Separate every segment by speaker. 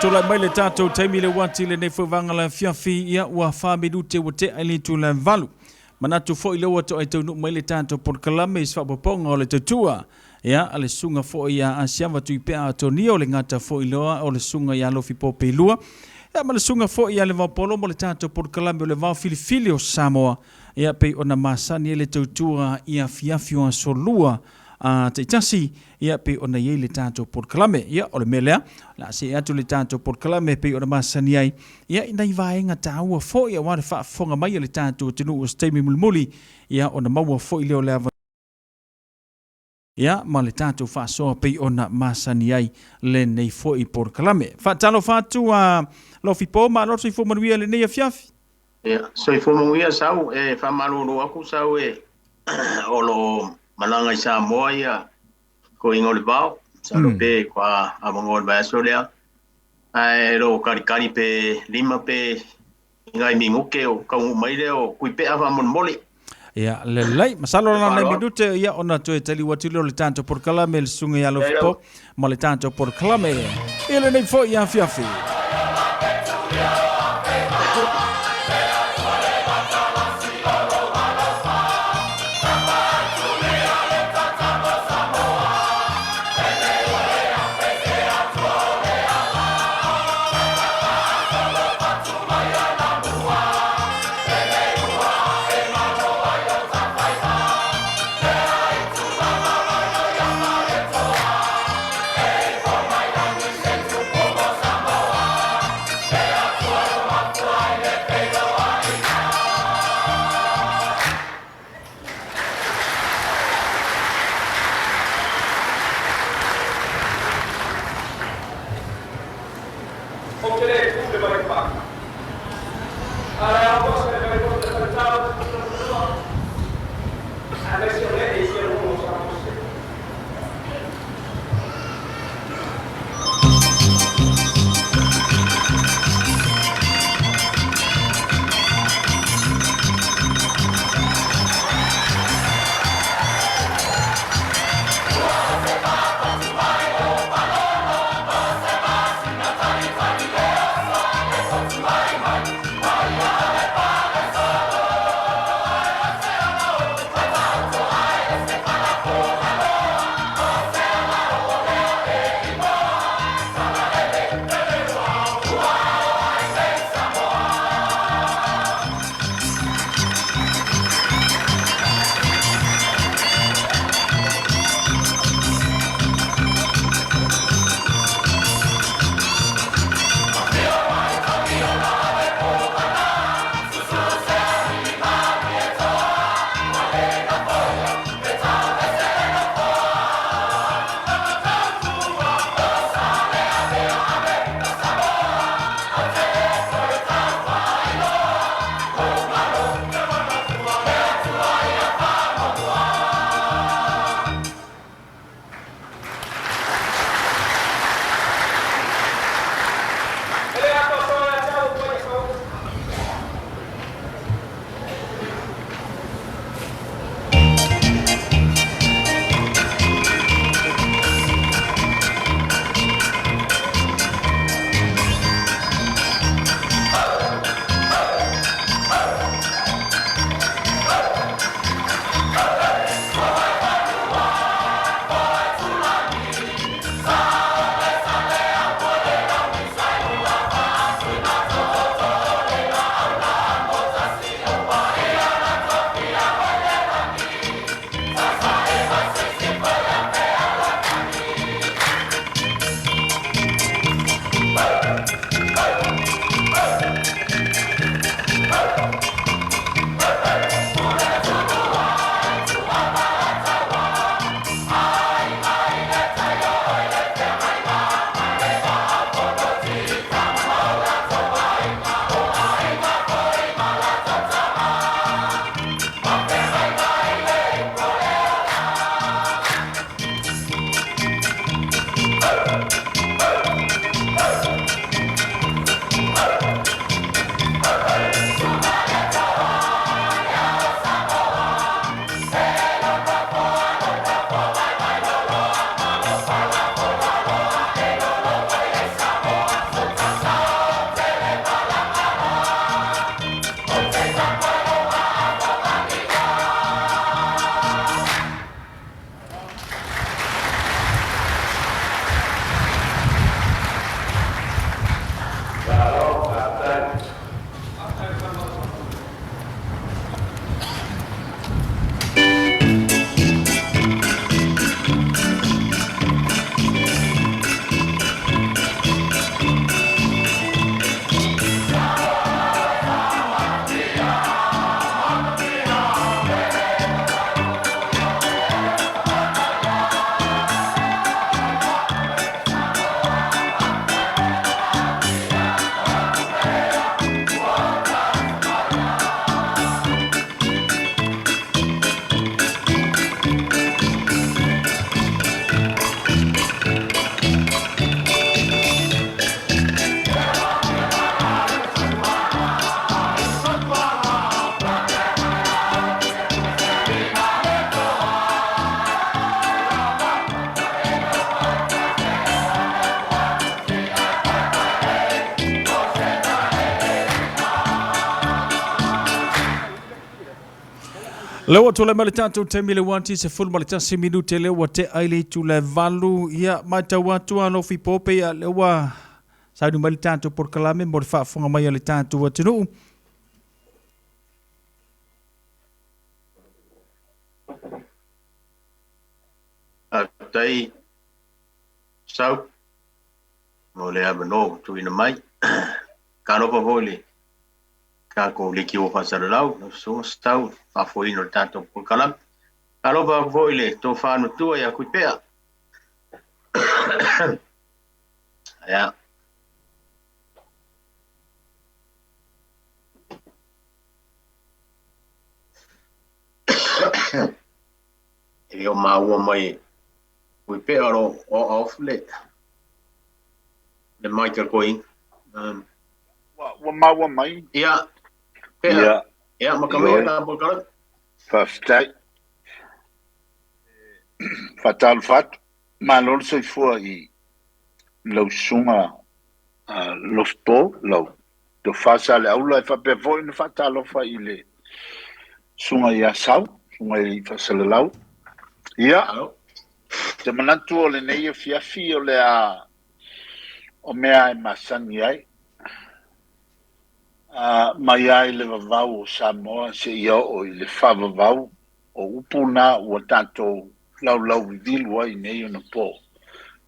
Speaker 1: tula mai le tatou taimi le wati le nei whawanga la fiafi ia ua whamidu te wate ali tu la valu. Manatu fo i lewa to ai taunu mai le tatou podkalame is whapaponga o le tutua. Ia, ale sunga fo ia Asi'ava Tuipe'a Atonio le ngata fo i lewa o le sunga ia Lofipo Peilua. Ia, ma le sunga fo ia Levaopolo mo le tatou podkalame o le Vaofilifili o Samoa. Ia, pe ona masani le tutua ia fiafi o solua. Te tasi ia pe ona ye le tatou podkalame ia o le melea la se atu le tatou podkalame pe ona masani ai ia ina i vaenga taua fo ia wa fa fonga mai le tatou tinu o stemi mulmuli ia ona maua fo i leo le ia ma le tatou fa so pe ona masani ai le nei fo i podkalame fa talo fatu a Lofipo ma lo so fo manuia le nei fiafi
Speaker 2: ia so fo manuia sau e fa malolo aku sau e o lo malanga i Samoa ia ko ingo le bao sa lo pe kwa amongo le baso lea ai ro kari pe lima pe ngai minguke o kau mai le o Tuipe'a fa moli
Speaker 1: ia le lai masalo na le minute ia ona to e tali watu le tanto por kalame le sunga ia Lofipo ma le tanto por kalame ele nei fo ia fiafi Lewa tole male tātou te mile wanti se full male tasi minute lewa te aile tu le valu ia mai tau atua Lofipo Peilua lewa saudu male tātou por kalame mo le whaafonga mai ale tātou atinu.
Speaker 2: Tai sau mo le abano tu ina mai ka no pa voli ka ko le ki o Faasalau so stau fa foi no tanto por kalam ka no pa voli to fa no tu ya Tuipe'a ya eu mau mai Tuipe'a ro off le Michael going
Speaker 3: wa mai
Speaker 2: ya
Speaker 3: ya
Speaker 2: ya makamai ka por kalam
Speaker 3: fastai fatal fat malon se fo I lo sunga Lofipo lo to fasa le aula fa pe vo in fatal fa ile sunga ya sau sunga I fasa le lau ya te manatu o le nei fiafi o le a o mea masangi ai mai ai le vavau o Samoa se ia o I le whavavau o upuna ua tātou lau vivilu ai nei ona pō.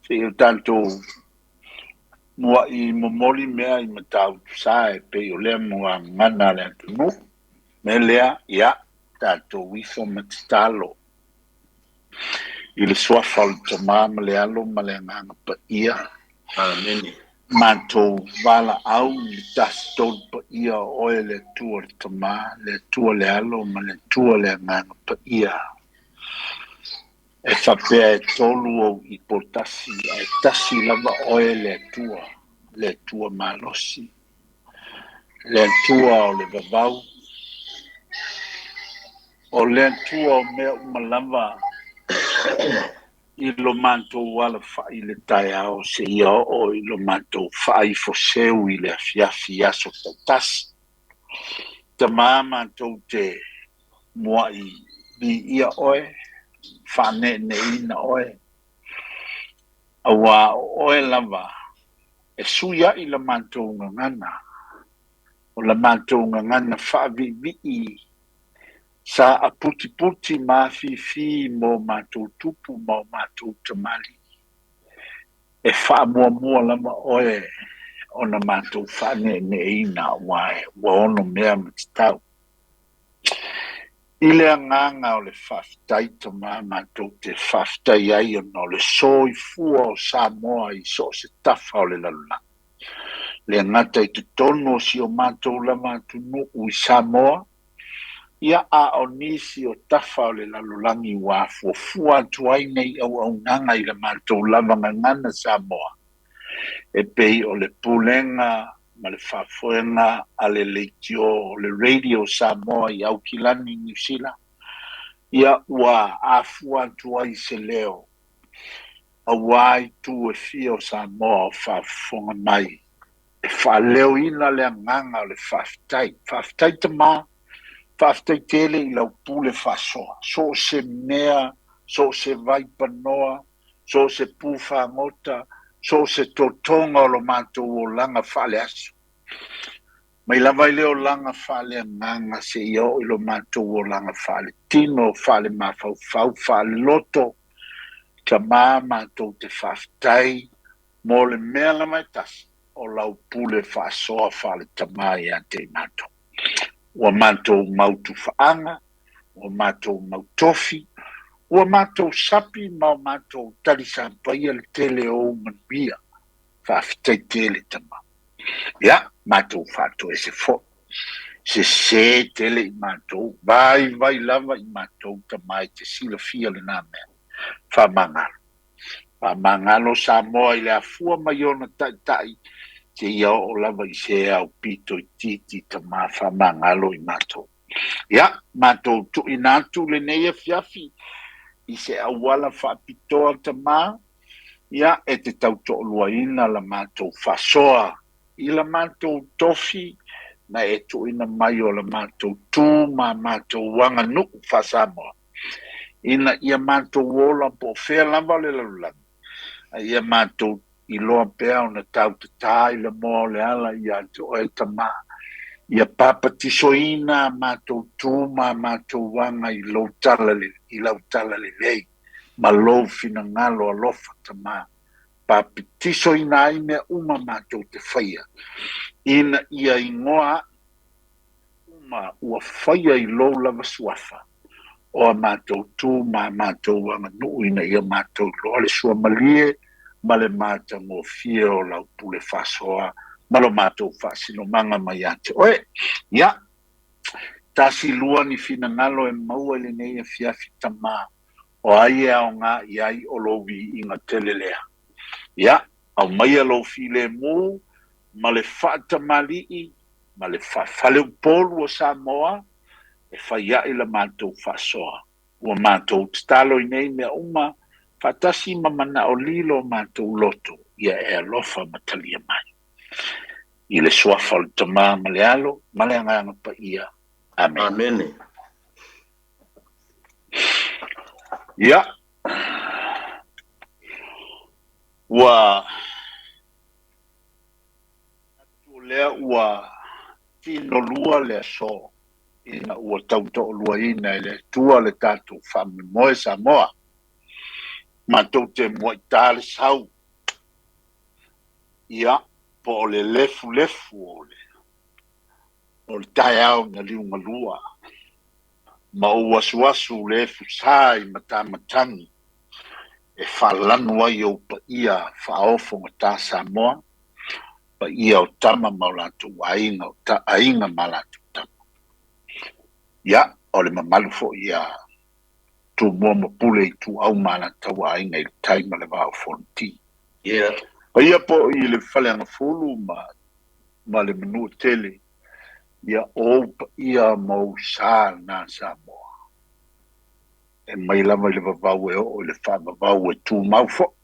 Speaker 3: Se ia tātou mua I momoli mea I matau tusae pe o lea mua ngana le atunu. Me lea, ia, tātou wifo matitalo. I le swafa o le tamā ma le alo ma le nganga pa ia.
Speaker 2: Ameni.
Speaker 3: Mātou wala au I tastou pa ia oe le tua le tamā, le tua le alo ma le tua le nganga pa ia. E whapea e tolu au I potasi, e tasi lava oe le tua malosi. Le tua o le vavau. O le tua o mea umalava. I lo mantou wala whai le tai ao se ia o I lo mantou whai fo seu I le afiafi aso tautasi. Ta maa mantou te mua I ia oe, whane ne ina oe. Awa oe lava, e suia I la mantou ngangana. O la mantou ngangana whavivi sa a puti ma fi mo matou tupu mo matou tamali e fa mua lama oe ona matou fa ne ina wae wa ono mea matitau ile nganga o le faftai tama matou te faftai ai ono le soi fua o Samoa I so se tafa o le lalula le ngata I te tono si o matou lama tunu I Samoa ia a onisi o tafa o le lalulangi wa fua tuai nei au nanga I le mātou lava ngana Samoa. E pei o le pulenga, ma le whafoenga, a le leitio, o le radio Samoa I au kilani New Zealand. Ia ua a fua tuai se leo. A wai tu e fia o Samoa o whafonga mai. E wha leo ina le nganga o le whaftai. Whaftai te maa. Whaftai tele I lau pule whasoa. So se mea, so se vaipanoa, so se pufa ngota, so se totonga o lo mātou o langa whale asu. Mai lawai leo langa whale nganga se iao I lo mātou o langa whale tino, whale mawhau, whale loto, ka mātou te whaftai, mo le mea la mai tasi, o lau pule whasoa whale tamai a te mātou. Ua mātou mautu whaanga, ua mātou mautofi, ua mātou sapi, ma mātou talisampaia le tele o manuia, whaafitai tele tama. Ia, mātou whātou e se fo, se tele I mātou, vai lava I mātou tamai te sila fia le nā mea, whamangalo. Whamangalo Samoa I le afua mai ona tai, te ia o lava I se au pito I titi ta mawha mangalo I mātou. Ia, mātou tu inatu le neia fiafi I se awala whaapitoa ta mā. Ia, e te tauto luaina la mātou whasoa. I la mātou tofi, na e tuina mai o le mātou tū ma mātou wanga nuku Faasamoa. Ina ia mātou wola po whea lava le laulani. Ia mātou I loa pea o na tau te tā I le mō le ala I ato e tamā. Ia papatisoina mātou tū ma mātou wanga I lautala le lei. Ma lou fina ngalo alofa tamā. Papatisoina ai mea uma mātou te whaia. Ina ia ingoa uma ua whaia I lou lava suafa. O a mātou tū ma mātou wanga nuu ina ia mātou loa le sua malie. Ma le mata mo fie o lau pule whasoa, ma lo mātou whasino manga mai ate. Oe, ia, tasi lua ni fina ngalo e maua le nei e fiafi tamā, o ai e ao ngā I ai o lovi I ngā telelea. Ia, au mai a Lofile mu, ma le whaata malii, ma le Faliuga o Samoa, e whaia I la mātou whasoa. Ua mātou talo I nei mea uma, Fatasi mamana o lilo mātou loto, ia e alofa matalia mai. I le suafa o le tamā ma le alo, ma le anganga pa ia. Amen.
Speaker 2: Amen.
Speaker 3: Ia. Ua lea ua tino lua le so, ina ua tauto lua ina le tua le tātou whame moe Samoa. Mātou te moe tāle sau. Ia, po o le lefu o le tae au na liunga lua. Ma o wasuasu lefu sai matamatangi. E whalanu ai au pa ia whaofo ngata Samoa. Pa ia o tama maulatu ainga malatu tama. Ia, o le mamalu fo ia tu mo pule tu au mana tawa ai ngai tai ma le Vaofilifili ti.
Speaker 2: Yeah.
Speaker 3: Ia po I le whaleanga fulu ma le menu tele. Ia o ia mau sa na Samoa. E mai lama I le vavau e o le whavavau e tu mau fo.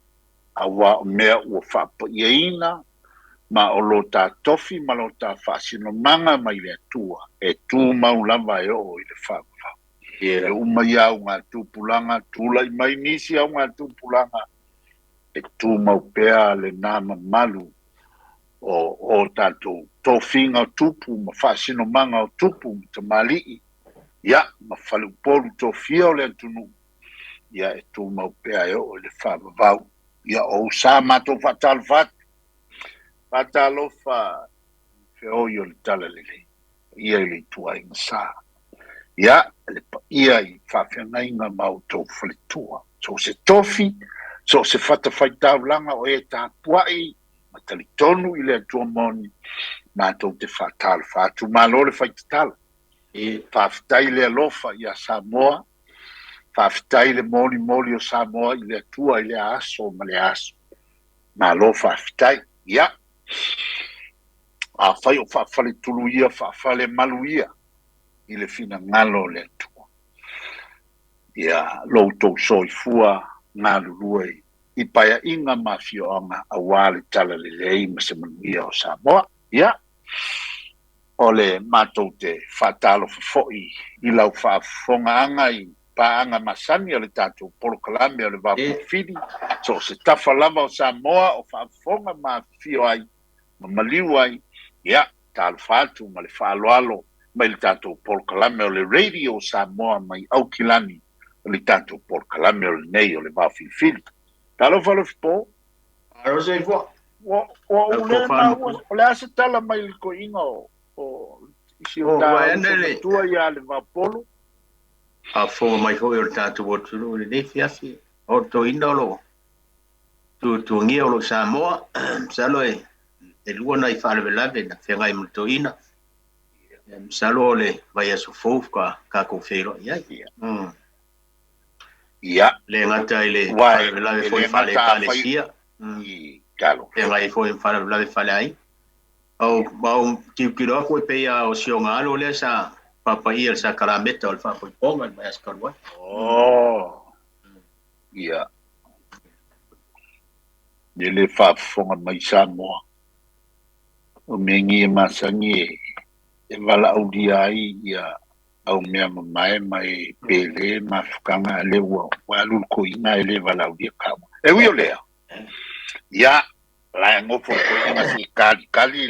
Speaker 3: Awa mea ua whapa ia ina. Ma o lo ta tofi ma lo ta whasino manga mai le tua. E tu mau lama e o I le whavavau. E uma ia o ngā tūpulanga, tūlai mai nisi au ngā tūpulanga, e tū mau pēa le nāma malu o tātou tōwhinga o tūpu, ma whasino manga o tūpu, ma te malii, ia, ma Faliuga tōwhia o le atunu, ia e tū mau pēa e o le whavavau, ia o sā mātou whatalwhat, whatalofa, whioi o le talalele, ia I le tua inga sā. Ia, le pa ia I whawhiangainga mau tō whalitua. So se tofi, so se whatawhaitau langa o e tā puai, ma tali tonu I le atua moni, mātou te whatala, whātu mālo le whaitatala. Whawhitai le alofa I a Samoa, whawhitai le moli o Samoa I le atua I le aso ma le aso. Mālo whawhitai, ia. A whai o whawhale tulu ia, whawhale malu ia. I le fina ngalo le atua. Ia loutou soifua ngā luluai. I paia inga mafio anga a wale tala le lei ma se manuia o Samoa. Ia. O le mātou te whatalo fafoi. I lau whaafonga anga I pa anga masani o le tātou polokalame o le Vaofilifili. So se tafa lava o Samoa o whaafonga mafio ai. Ma maliu ai. Ia. Tālu whātu ma le whaaloalo. Mai le tātou polokalame o le radio Samoa mai Aukilani o le tātou polokalame o le nei o le Vaofilifili. Talo Lofipo?
Speaker 2: Aro se fua.
Speaker 3: O le asa tala mai le ko inga o isi o tua ia le Levaopolo.
Speaker 2: A fonga mai fo o le tātou o tulu o le nei fiafi. O to ina o lo. Tu ngia o lo Samoa. Salo e lua na I whaalewelave na whengai mto ina. Salo le vai aso fofu ka kofero ia.
Speaker 3: Ia.
Speaker 2: Le ngata I le whalewelave foi whale Paleti.
Speaker 3: Kalo.
Speaker 2: E ngai foi whalewelave whale ai. Au tiukiro ako e peia o sionga alo le sa papa ia sa karameta o le whapoiponga mai askarua.
Speaker 3: Ia. Le whafonga mai Samoa. O mengi e masangi e wala au diai ia au mea mai pele mafukanga le wa lulko ina ele wala au dia kama. E wio lea. Ia, la ngofo ko ina si kali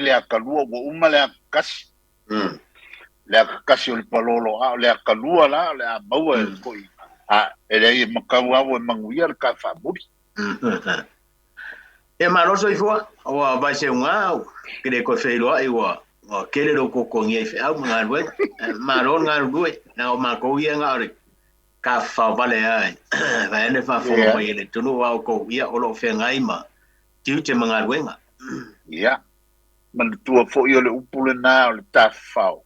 Speaker 3: le akalua wo uma le akasi. Le akasi o le palolo le akalua la le maua e ko ina. Ele i makaua o manguia le ka whamuri.
Speaker 2: E maroso i fua, o vai se unga, kire ko Peilua i wa kere ro ko kongi e au mga rue, maron ngā rue, na o mako ia ngā ore, ka whawale ai, vai ene whawhonga mai ele tunu wau ko ia o lo whengai ma, tiu te mga ruenga.
Speaker 3: Ia, man tua fo i o le upule nā o le tawhau.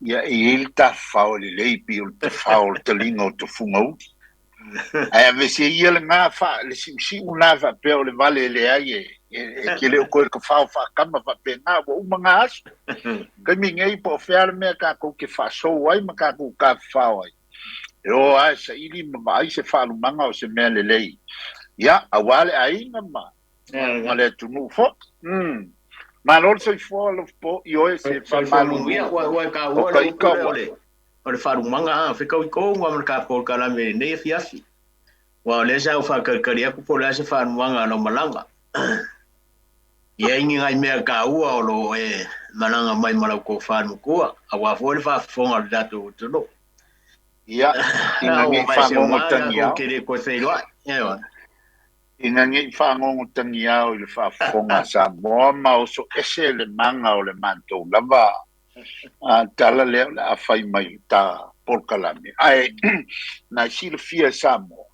Speaker 3: Ia e ele tawhau le leipi o le tawhau le talinga o te fungau. Ai ve se ia le ngā wha, le si una wha pe o le vale le ai e ke le o koe ka whao wha kama wha pe ngā wa uma ngā asu. Kai mi ngei po whiara mea ka kou ke wha sou ai ma ka kou ka whao ai. E o ai sa ili ma ai se wha lumanga o se mea le lei. Ia, a wale a inga ma. Ma le tunu fo. Ma lor so i fo alo po i oe se wha malu.
Speaker 2: Wa ka ua le upule o le. O le wharumanga whikau i kōngu amana ka pōl ka lame nei fiafi. Wa le sa u whakarikari aku po le se wharumanga no malanga. Ia ingi ngai mea ka ua o lo e malanga mai malau ko whanukua. A wa fo le whafonga le datu o tuno.
Speaker 3: Ia, inga ngi whangongo tangi au.
Speaker 2: Kere ko Peilua.
Speaker 3: Inga ngi whangongo tangi au i le whafonga Samoa ma o so ese le manga o le mantou lava. Tala leo la afai mai ta polkalame ai na sila fia Samoa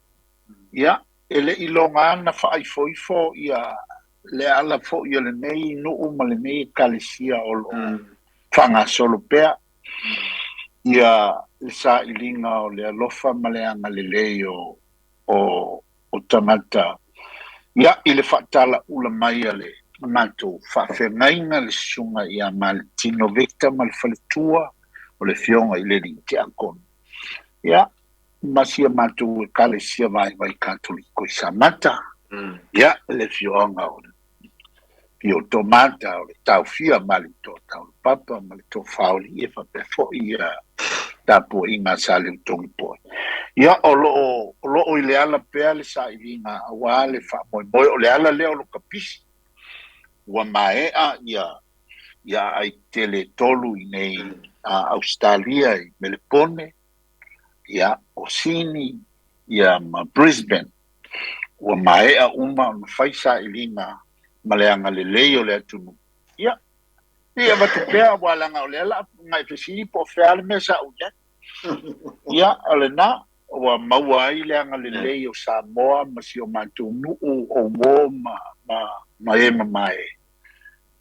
Speaker 3: ia ele ilonga na fai fo ia le ala fo ia le nei no uma le nei kalisia o lo fanga solo pea ia sa ilinga o le lofa maleanga le leo o tamata ia ile fatala ula mai ale manto fa fengainga le sunga ia mal tino vecta mal faletua o le fionga i le rinti ankon. Ia, masia manto e kale sia vai katoliko i samata. Ia, le fionga o le pio tomata o le tau fia mali to tau papa mali to fauli e fa pe fo ia tapo inga sale utongi po. Ia, o lo i le ala pea le sa ilinga awa le fa moi o le ala leo lo kapisi. Wa maea ia ai tele tolu i nei Australia i Melbourne ia o Sydney ia ma Brisbane wa maea uma faisa i lina maleanga le leo le atunu ia watu pea walanga o le ala ngai fesiri po feale mesa uja ia ale na wa maua i leanga le leo Samoa ma si o mantunu o wo ma ema mai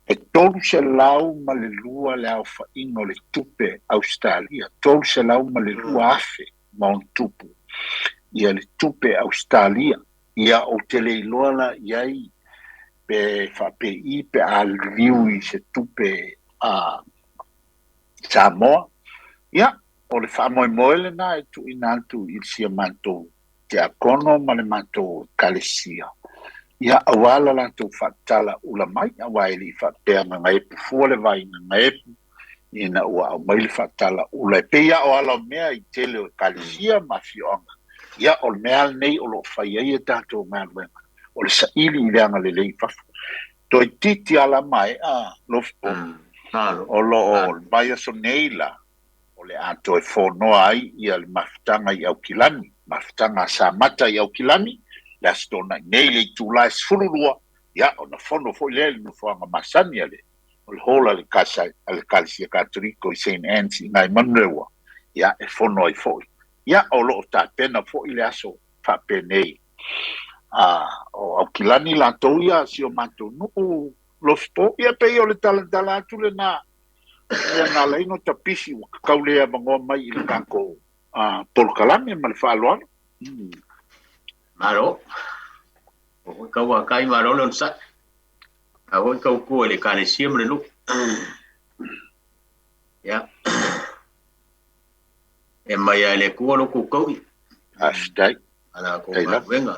Speaker 3: e tolu se lau ma le lua le au whaingo le tupe Australia. Tolu se lau ma le lua afe ma on tupu. Ia le tupe Australia. Ia o tele iloala iai pe whape i pe a liu i se tupe a Samoa. Ia o le whamoe moele na e tu inantu i sia manto te akono ma le manto kalesia. Ia awala la tu fatala ula mai awaili fatea ngai pufua le vai ngai ina ua mai fatala ula peia o ala mea i tele o kalisia mafionga ia o mea nei o lo fai ai tato manwen o le saili i leanga le lei fafu to titi ala mai Lofipo o lo mai so neila o le ato e fono ai ia le maftanga i aukilani maftanga samata i aukilani la stona nei le tula sfulua ya ona fono fo le no fo nga masani ale o hola le casa al calcia cattolico i Saint Anne's ngai manrewa ya e fono i fo ya o lo ta pena fo ile aso fa penei o kilani la toia si o manto no Lofipo ia pe o le tala tu le na na le no tapisi kaule bango mai il kanko polkalame mal falon
Speaker 2: Maro, o kau akai maro lon sa. Kau kau ko le kale sim le lu. Ya. E mai le ko lo ko kau.
Speaker 3: Hashtag
Speaker 2: Ala ko venga.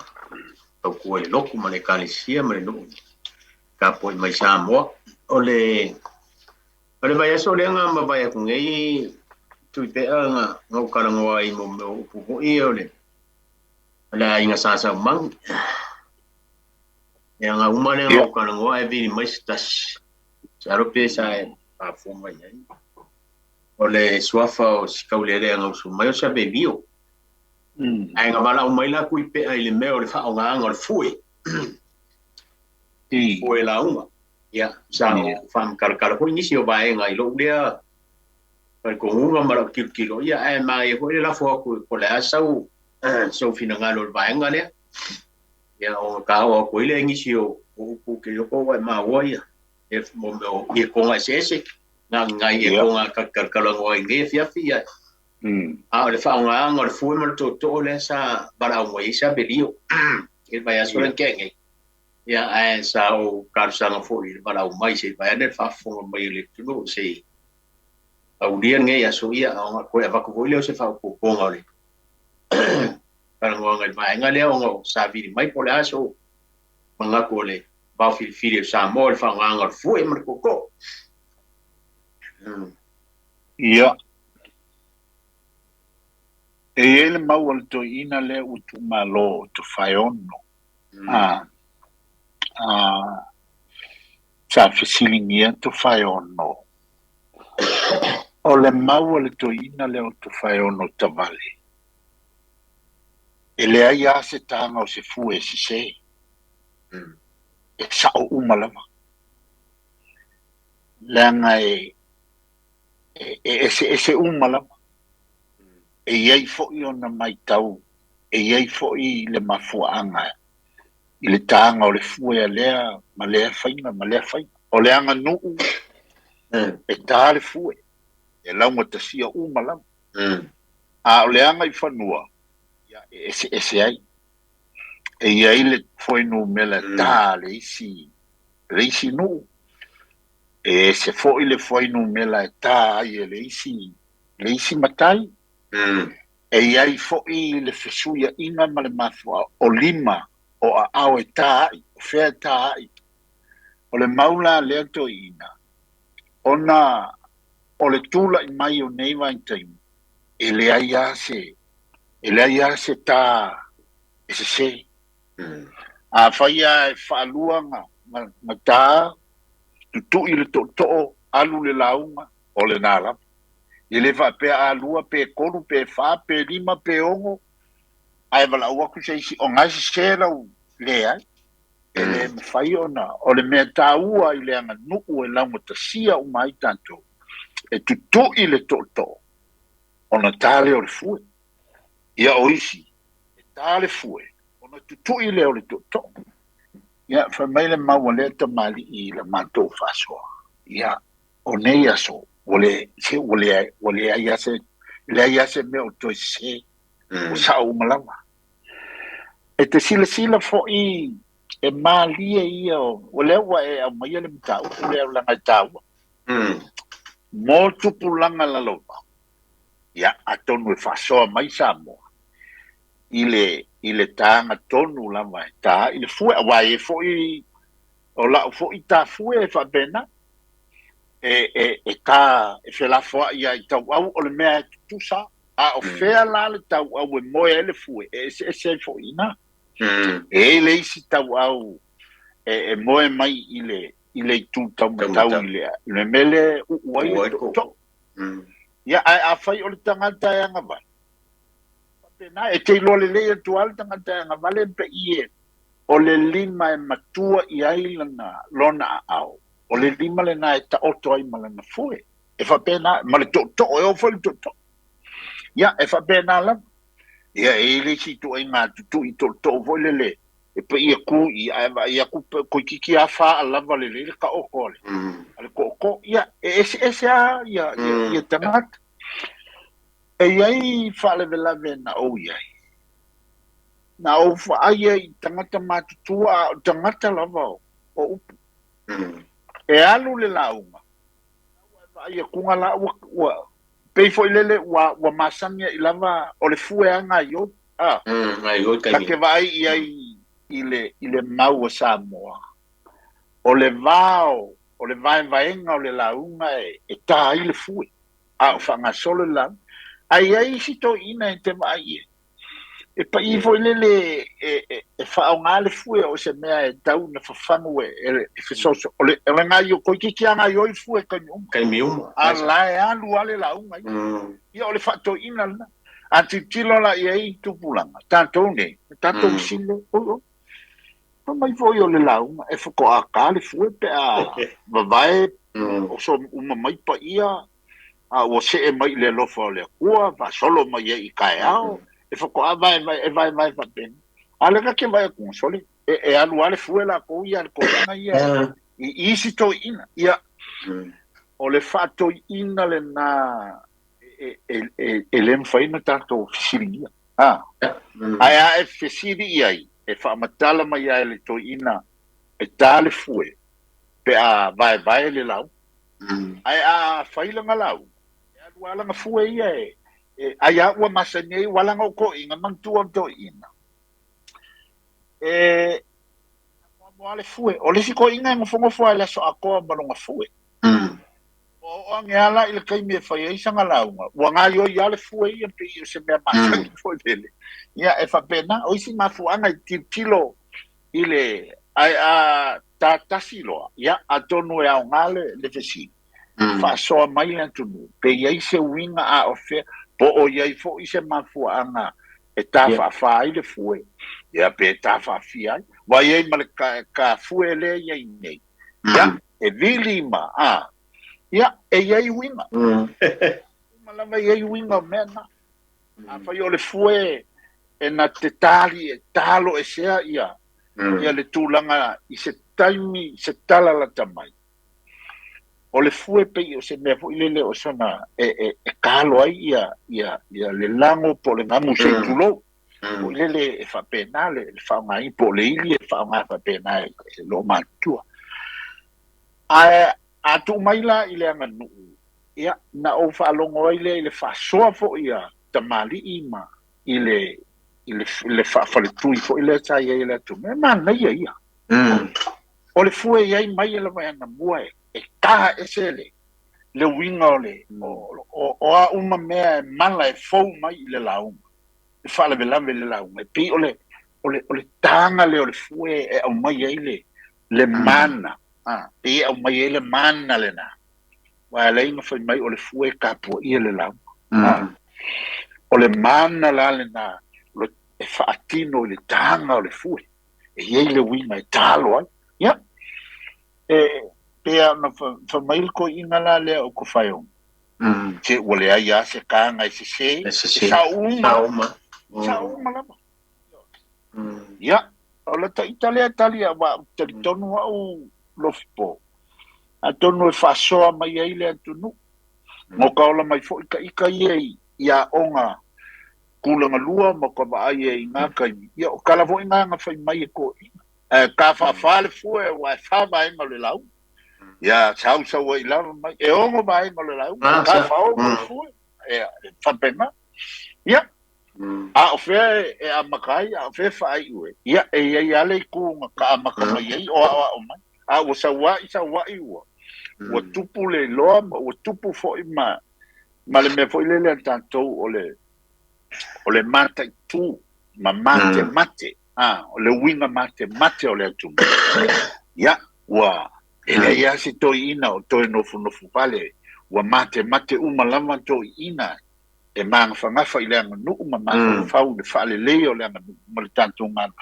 Speaker 2: Kau ko le loku ma le kale sim le lu. Ka po mai Samoa. ole vai aso le nga ma vai ku ngai Tuipe'a nga ngau karangoa I mo upu I ole ala inga sasa mang ya nga umane ngau karangoa e vini mais tas sarope sa a fuma ya ole swafa o sikaulere ngau su mai sa bebio ai nga bala umai la Tuipe'a I le me ole fa nga ngol fui fui la uma ya sa fam kar ko ni si o ba nga I lo dia Pai ko unga mara kilo ia e mai ko le la fo ko le asau so fina ngalo ba nga le ia o ka o ko le ngi si o ku ke ko wa ma wa ia e mo me ko nga sese na nga ia ko nga ka lo ngi fia fia a le fa nga le fu mo to le sa bara o isa belio e vai aso len kenge ia e sa o ka sa nga fo I bara o mai se vai ne fa fo mai le tu se au dia ngai aso ia ko e vaku voile o se fa ko ponga le para ngo ngai vai ngai le o sa vi mai po le aso manga ko le Vaofilifili Samoa le fa nga fu e mar ko
Speaker 3: ia e ele mau al to ina le utu malo to faiono sa fisilingia to faiono o le mau le to ina le o to faiono tavale e le ai se tanga o se fu e se e sa o umalama langa se umalama e iai fo'i ona mai tau e iai fo'i le mafuaanga I le tanga o le fu e lea ma lea faina o le anga nuu e tā le fu e launga tasia umalama a o le anga I whanua e se ai e iai le foinu mela tā le isi nuu e se fo'i le foinu mela e tā ai le isi matai e iai fo'i le fesuia inga ma le mafua o lima o a au e tā ai o fea tā ai o le maula lea to ina ona o le tula I mai o nei vai taimu e le ai ase tā e se a whaia e whaaluanga ma tā tutu I le to'o alu le launga o le nālam I le whapea alua pe koru pe wha pe lima pe ongo ai wala waku se isi o ngasi serau le ai e le mwhai ona o le mea tā ua I le anga nuku e launga tasia o mai tanto e tutu I le to'o ona tāle o le fue ia o isi e tāle fue ona tutu I le o le to'o ia whamai le maua le tamali I le mātou whasoa ia o nei aso wale ai ase me o toi se o sa o malama e te sila fo'i e malia ia o le wa e a mai le mtau le la ngai tau mo tupu langa la lopa ia Atonio e fasoa mai Samoa ile tanga tonu la mai ta ile fu wa e fo'i o la fo'i ta fu e fa bena e ka e fe la fo ia I tau au o le mea tusa a o fea la le tau au e moe ele fue e se fo ina e le isi tau au e moe mai ile tu tau ile le mele uai to ia a fai o le tangata e anga vai pena e te lo le tu al tangata e anga vale pe ie o le lima e matua I ailana lona au o le lima le na e ta oto ai malana fue e fa pena ma le to e o fa le to ia e fa pena la ia e le si tu ai ma tu I to vo le e pe ia ku ia ku ko kiki a fa ala vale le ka o ko le ale ko ia ese a ia tamat e ai fa le vela vena o ia na o fa ai tangata matutua tangata lava o e alu le launga ia kunga la wa pe foi lele wa masania I lava o le fueanga yo
Speaker 2: ai go kai
Speaker 3: ke vai ia ile mau Samoa o le vao o le vaenga o le launga e tā i le fue. A o whangasolo la. Ai si to ina e te mai e pa I foi le whaonga le fue o se mea e tau na whawhangu e whesoso. O le ngai o koi ki anga i oi fue
Speaker 2: kai miuma.
Speaker 3: A la e alu ale launga. Ia o le whato ina na. A titilo la I ei tupulanga. Tātou ne. Tātou silo. Mai foi o le launga e whako a kāle fue pe a vavae o so uma mai pa ia a o se e mai le lofa o le kua va solo mai I kai ao e whako a vai va ben a le ka ke vai con sole e alu ale fue la ko ia ko na ia I isi to ina ia o le fato ina le na e lem faina tanto fisilia ai e fisilia e whaamatala mai ai le to ina e tāle fue pe a vai le lau ai a whailanga lau e a lualanga fue ia ai a ua masanei walanga o ko inga mantua to ina moale fue o le si ko inga ngofongo fue le so akoa malonga fue o angeala ile kai me fai ai sanga launga wanga yo ia le fue ia pe se me masai foi dele ia e fa pena o isi mafuanga tilo ile ai a tatasilo ia Atonio e ngale le fesi fa so mai le tunu pe ia se winga a ofe po o ia fo ise mafuanga e ta fa ile fue ia pe ta fa fia wa ia mal ka fue le ia nei ia e vilima ia e ia winga malama ia winga mena a fa yo le fue e na te tali e talo e sea ia le tūlanga I se taimi se tala la tamai o le fue pe o se mea fo ilele o sana e kalo ai ia le lango po le ngamu se tulo o lele e fa pena le fa mai po le ili e fa mai fa pena e lo matua a tu mai la ile nganu ia na o fa longo ile le fa soa fo ia tamali ima ile fa le tui fo ile tai ile tu me mana ia o le fue ia mai ile vai na mua e ka esele le winga o a uma mea mala e fo mai ile laum e fa le laum e pi ole tanga le fue e o mai ile le mana e o mai ile mana le na wa le inga foi mai o le fue ka po ile laum o le mana la le na e faatino le tanga o le fue e ia le winga e talo ai ia pea na fa mail ko ina la le o ko fai che wole ai a se kanga I se sa uma la ia o la ta Italia wa tonu au Lofipo Atonio e Faasamoa mai ai le atunu mo ka ola mai fo ika ia onga kulanga lua mo ka vai e nga kai ia o kala vo nga fai mai ko ka fa le fue wa fa mai ngole lau ia chau wa ila mai e ongo mai ngole lau ka fa o fue fa pena ia a o fe e a makai a fe fa ai ue ia ia le ku ka makai mai o mai a o sa wa i o tupu le loa o tupu fo ma le me fo le tanto o le mata tu mate o le winga mate o le tu ya wa ele ya si to ina o to no fu pale wa mate uma lama to ina e mang fa ile no uma fa de fa le o le ma tanto ngana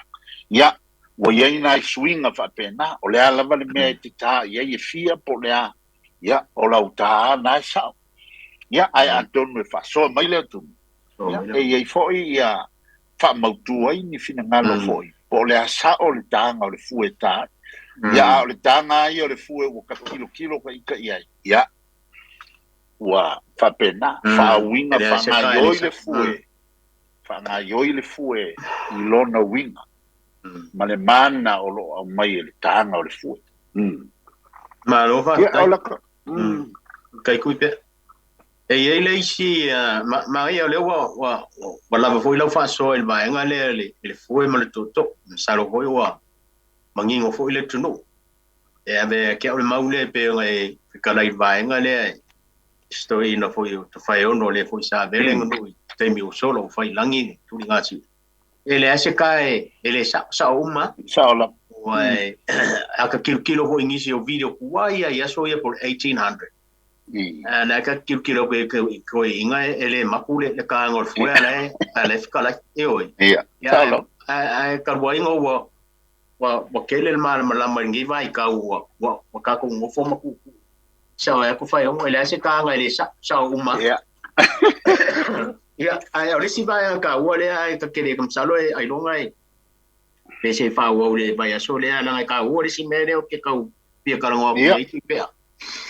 Speaker 3: ya wa ye ina swinga fa pena o le ala vale me tita ye fia po le ya o la uta na sa ya ai Atonio fa so mai le tu e foi ia fa mautu ai ni fina ngalo foi po le asa o le tanga o le fueta ia o le tanga i o le fue o ka kilo ka ika ia wa fa pena fa winga fa nga yoi le fue I lona winga ma le mana o lo mai le tanga o le fue
Speaker 2: ma lo fa kai kuipe e ele isi ma ia le wa la foi lo fa so il vai nga le foi ma le toto sa lo foi wa mangingo foi le tunu e ave ke o maule pe ngai kalai vaenga le story na foi to fai ono le foi sa vele no te mi solo fai langi tu ngati ele ase kai ele sa uma
Speaker 3: Saola.
Speaker 2: wai aka kilo ho ingisi o video kuai ya so ya por 1800 and aka kilo ko inga ele makule le ka ngol foi ale kala oi
Speaker 3: ya Saola
Speaker 2: ai ka wai ngo wa kele mal malama ngi vai ka wa ka ko ngo fo maku sao ko fai o ele ase ka ngai le sa uma
Speaker 3: ya
Speaker 2: ya ai ore si vai ka o le ai ka kele kam salo ai lo ngai pe se fa o le vai so le ana ka o le si mere o ke ka pe ka ngo ai Tuipe'a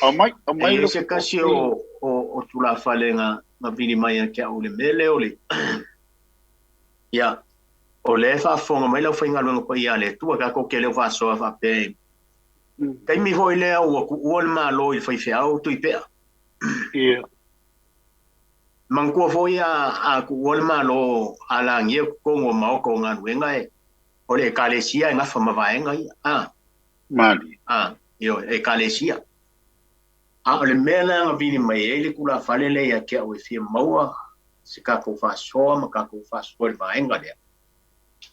Speaker 3: o mai
Speaker 2: lo se ka si o tu la falenga na vini mai ke o le mele o le ya o le fa fonga mai lo fainga lo ko ia le tu ka ko kele fa so fa pe kai mi hoi le o le malo i fai au Tuipe'a
Speaker 3: ya
Speaker 2: man ko foi a ku ol malo ala ngie ko ngo mau ko ngan wenga e ole kalesia nga fa mavaenga
Speaker 3: mali
Speaker 2: yo e kalesia ole mela nga vini mai ele kula falele ya ke o fi maua se ka ko fa so ma ka ko fa so vaenga le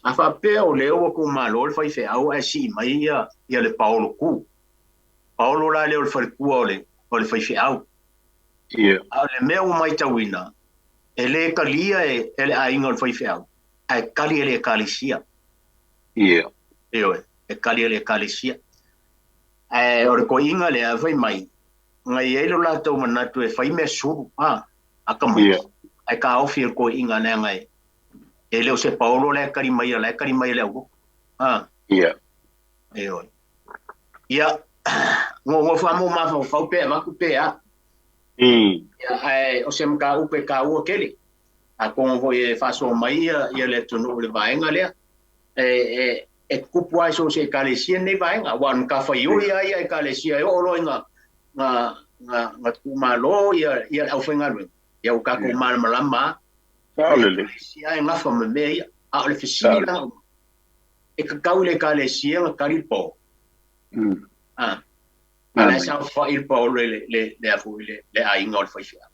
Speaker 2: a fa pe ole o ko malo fai fe au a si mai ya le Paolo la le o fa ku ole fai fe au
Speaker 3: ya
Speaker 2: ale meu mai tawina ele kalia ele ainga foi fel ai kali ele kalisia
Speaker 3: ya
Speaker 2: e kali ele kalisia ore ko inga le vai mai ngai ele la to manatu e fai me suru akamai ai ka ofir ko inga na ngai ele o se Paulo le kari mai le o
Speaker 3: ya
Speaker 2: ya ngo fa mo ma fa pe ma ku pe o se mka upe ka ua kele a kongo voi fa so mai ia le tonu le vaenga le e kupu ai so se kalesia ne vaenga wan ka fa yo ia kalesia o lo nga kumalo ia au fenga le ia o ka ko mal malama
Speaker 3: Saola
Speaker 2: sia nga fa me a le fisili la e ka kaule kalesia nga karipo ala sa fa il Paolo le afu le ai ngol fa fia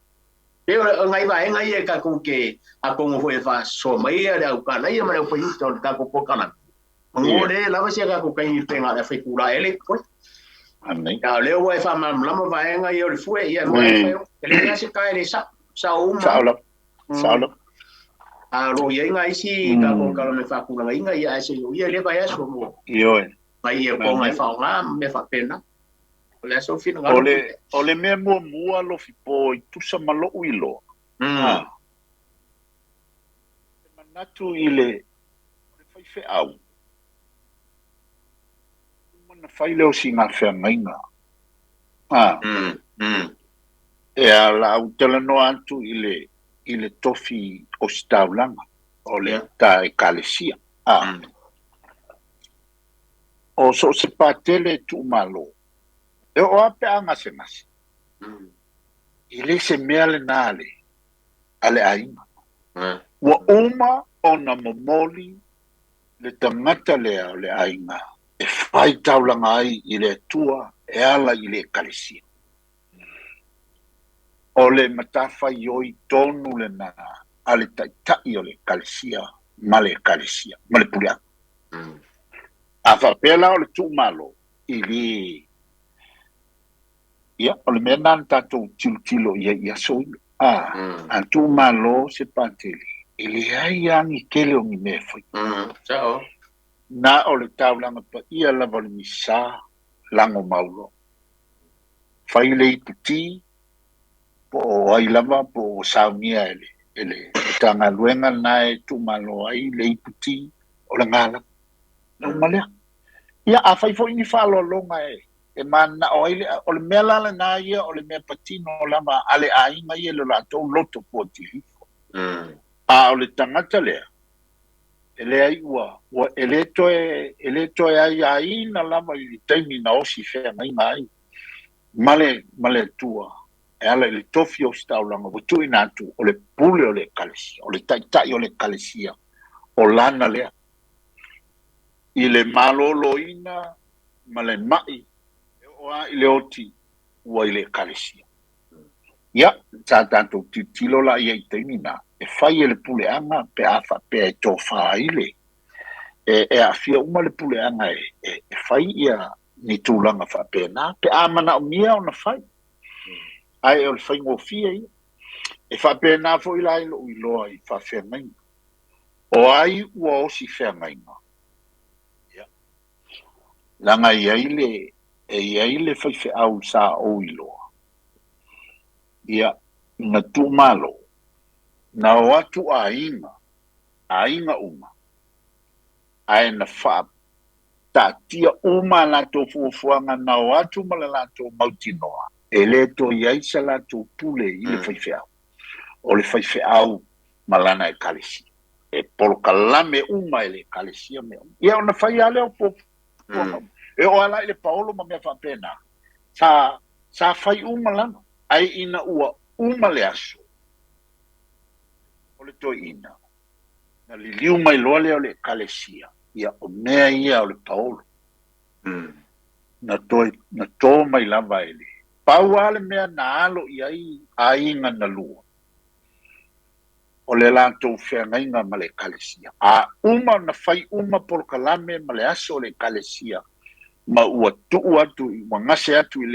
Speaker 2: pero ngai va ngai ka ku ke a ko ngo fa so mai ala ka la ia ma fa yuto ka ko pokana ngore la va sia ka ku kai tenga la fa kula ele ko
Speaker 3: amai
Speaker 2: ka le wa fa ma la ma va ngai o fu ia mo fa ele ya se ka ele sa uma
Speaker 3: Saola
Speaker 2: a ro ia ngai si ka ko ka me fa kula ngai ia se ia le va ya so mo
Speaker 3: yo
Speaker 2: mai ia ko ngai fa nga me fa pena
Speaker 3: ole me mua Lofipo i tusa malo uilo manatu ile fai fe au mana fai leo singa fe mainga e ala au telano antu ile tofi o staulanga ole ta e kalesia o so se patele tu malo e o ape anga se nasi. Ile se mea le nale, ale ainga. Wa uma o na momoli le tangata lea le ainga. E fai taulanga ai i le tua e ala i le kalesia. O le matawhai oi tonu le na ale taitai o le kalesia, ma le kalesia, ma le pulia. A whapela o le tu malo i li ia o le mea nan tatou tilotilo ia soina antu malo se pateli i le ai angi kele o ni mea fai na o le taulanga pa ia lava le misa lango maulo fai le iputi po ai lava po saunia ele tanga luenga na e tu malo ai le iputi o le ngala no malea ia a fai fo ini falo longa e mana o le mela le na ia o le mea patino lava ale ainga ia le latou loto potilifo o le tangata lea ele ai ua ele toe ai na lava i taimi na osi fea ngai male tua e ala le tofi o staulanga watu ina atu o le pule o le kalesia o le taitai o le kalesia o lana lea i le malolo ina ma le mai o ile oti ua ile kalesia ia sa tantou titilo la ia i taimina e fai le puleanga pe afa pe e tofa ile e afia uma le puleanga e fai ia ni tūlanga whapena pe amana o mia o na fai ai o le fai ngofia ia e whapena fo ila ilo iloa i whawhengaina o ai ua osi whengaina ia langa iaile fai fe au sa o iloa ia na tu malo na watu ainga uma ai na fa ta tia uma la to fuanga na watu mala la to mautinoa eleto yaisa la to pule ile fai o le fai au malana e kalisi e por kalame uma ele kalisi me ia ona fai ale o po e o ala ile Paolo ma me fa pena sa fai uma lana ai ina ua uma le aso o le to ina na liliu mai loa le kalesia ia o mea ia o le Paolo na to mai lava ele pau ale mea na alo iai ainga na lua o le lantou whengainga ma le kalesia a uma na fai uma por kalame ma le aso le kalesia ma ua tuu atu i wangase atu i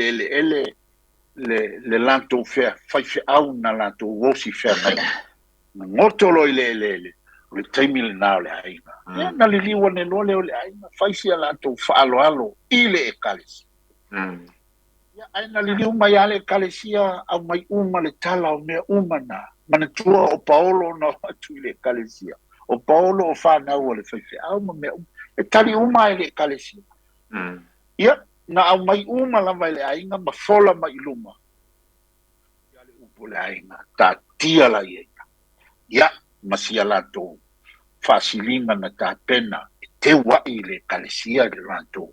Speaker 3: le lantou fai au na lantou wosi whengainga na ngotolo i le taimi le nao le ainga na li liwa ne loa leo le ainga fai sia lantou whaalo i le e kalesia ia aina li liu mai ale kalesia au mai uma le tala o mea uma na mana tua o Paolo na atu i le kalesia o Paolo o whanau o le fai au ma mea e tali uma i le kalesia ia na au mai uma lava i le ainga ma fola mai luma ia le upo le ainga ta tia la ia masia lato fasilinga na ta pena te wai le kalesia le lato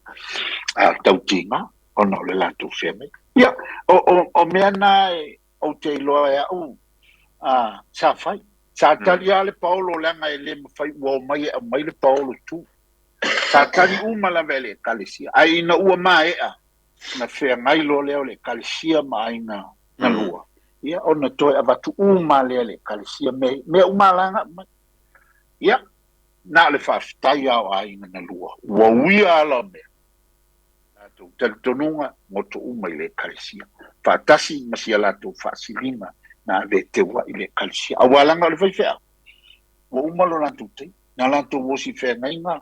Speaker 3: tautinga ona le lato feme ia o mea nae o te iloa e au sa fai sa tali ale Paolo langa e le mawhai ua mai le Paolo tu sa tali uma la vele kalesia ai ina ua maea na whea ngai lo leo le kalesia ma aina na lua ia ona toe avatu uma le kalesia me uma langa ia na le whaftai au aina na lua ua uia ala mea lato talitonunga ngoto uma i le kalesia whatasi masia lato whasilinga na le te wa i le kalesia awalanga o le whaifea ua uma lo lato te na lato wosi whengainga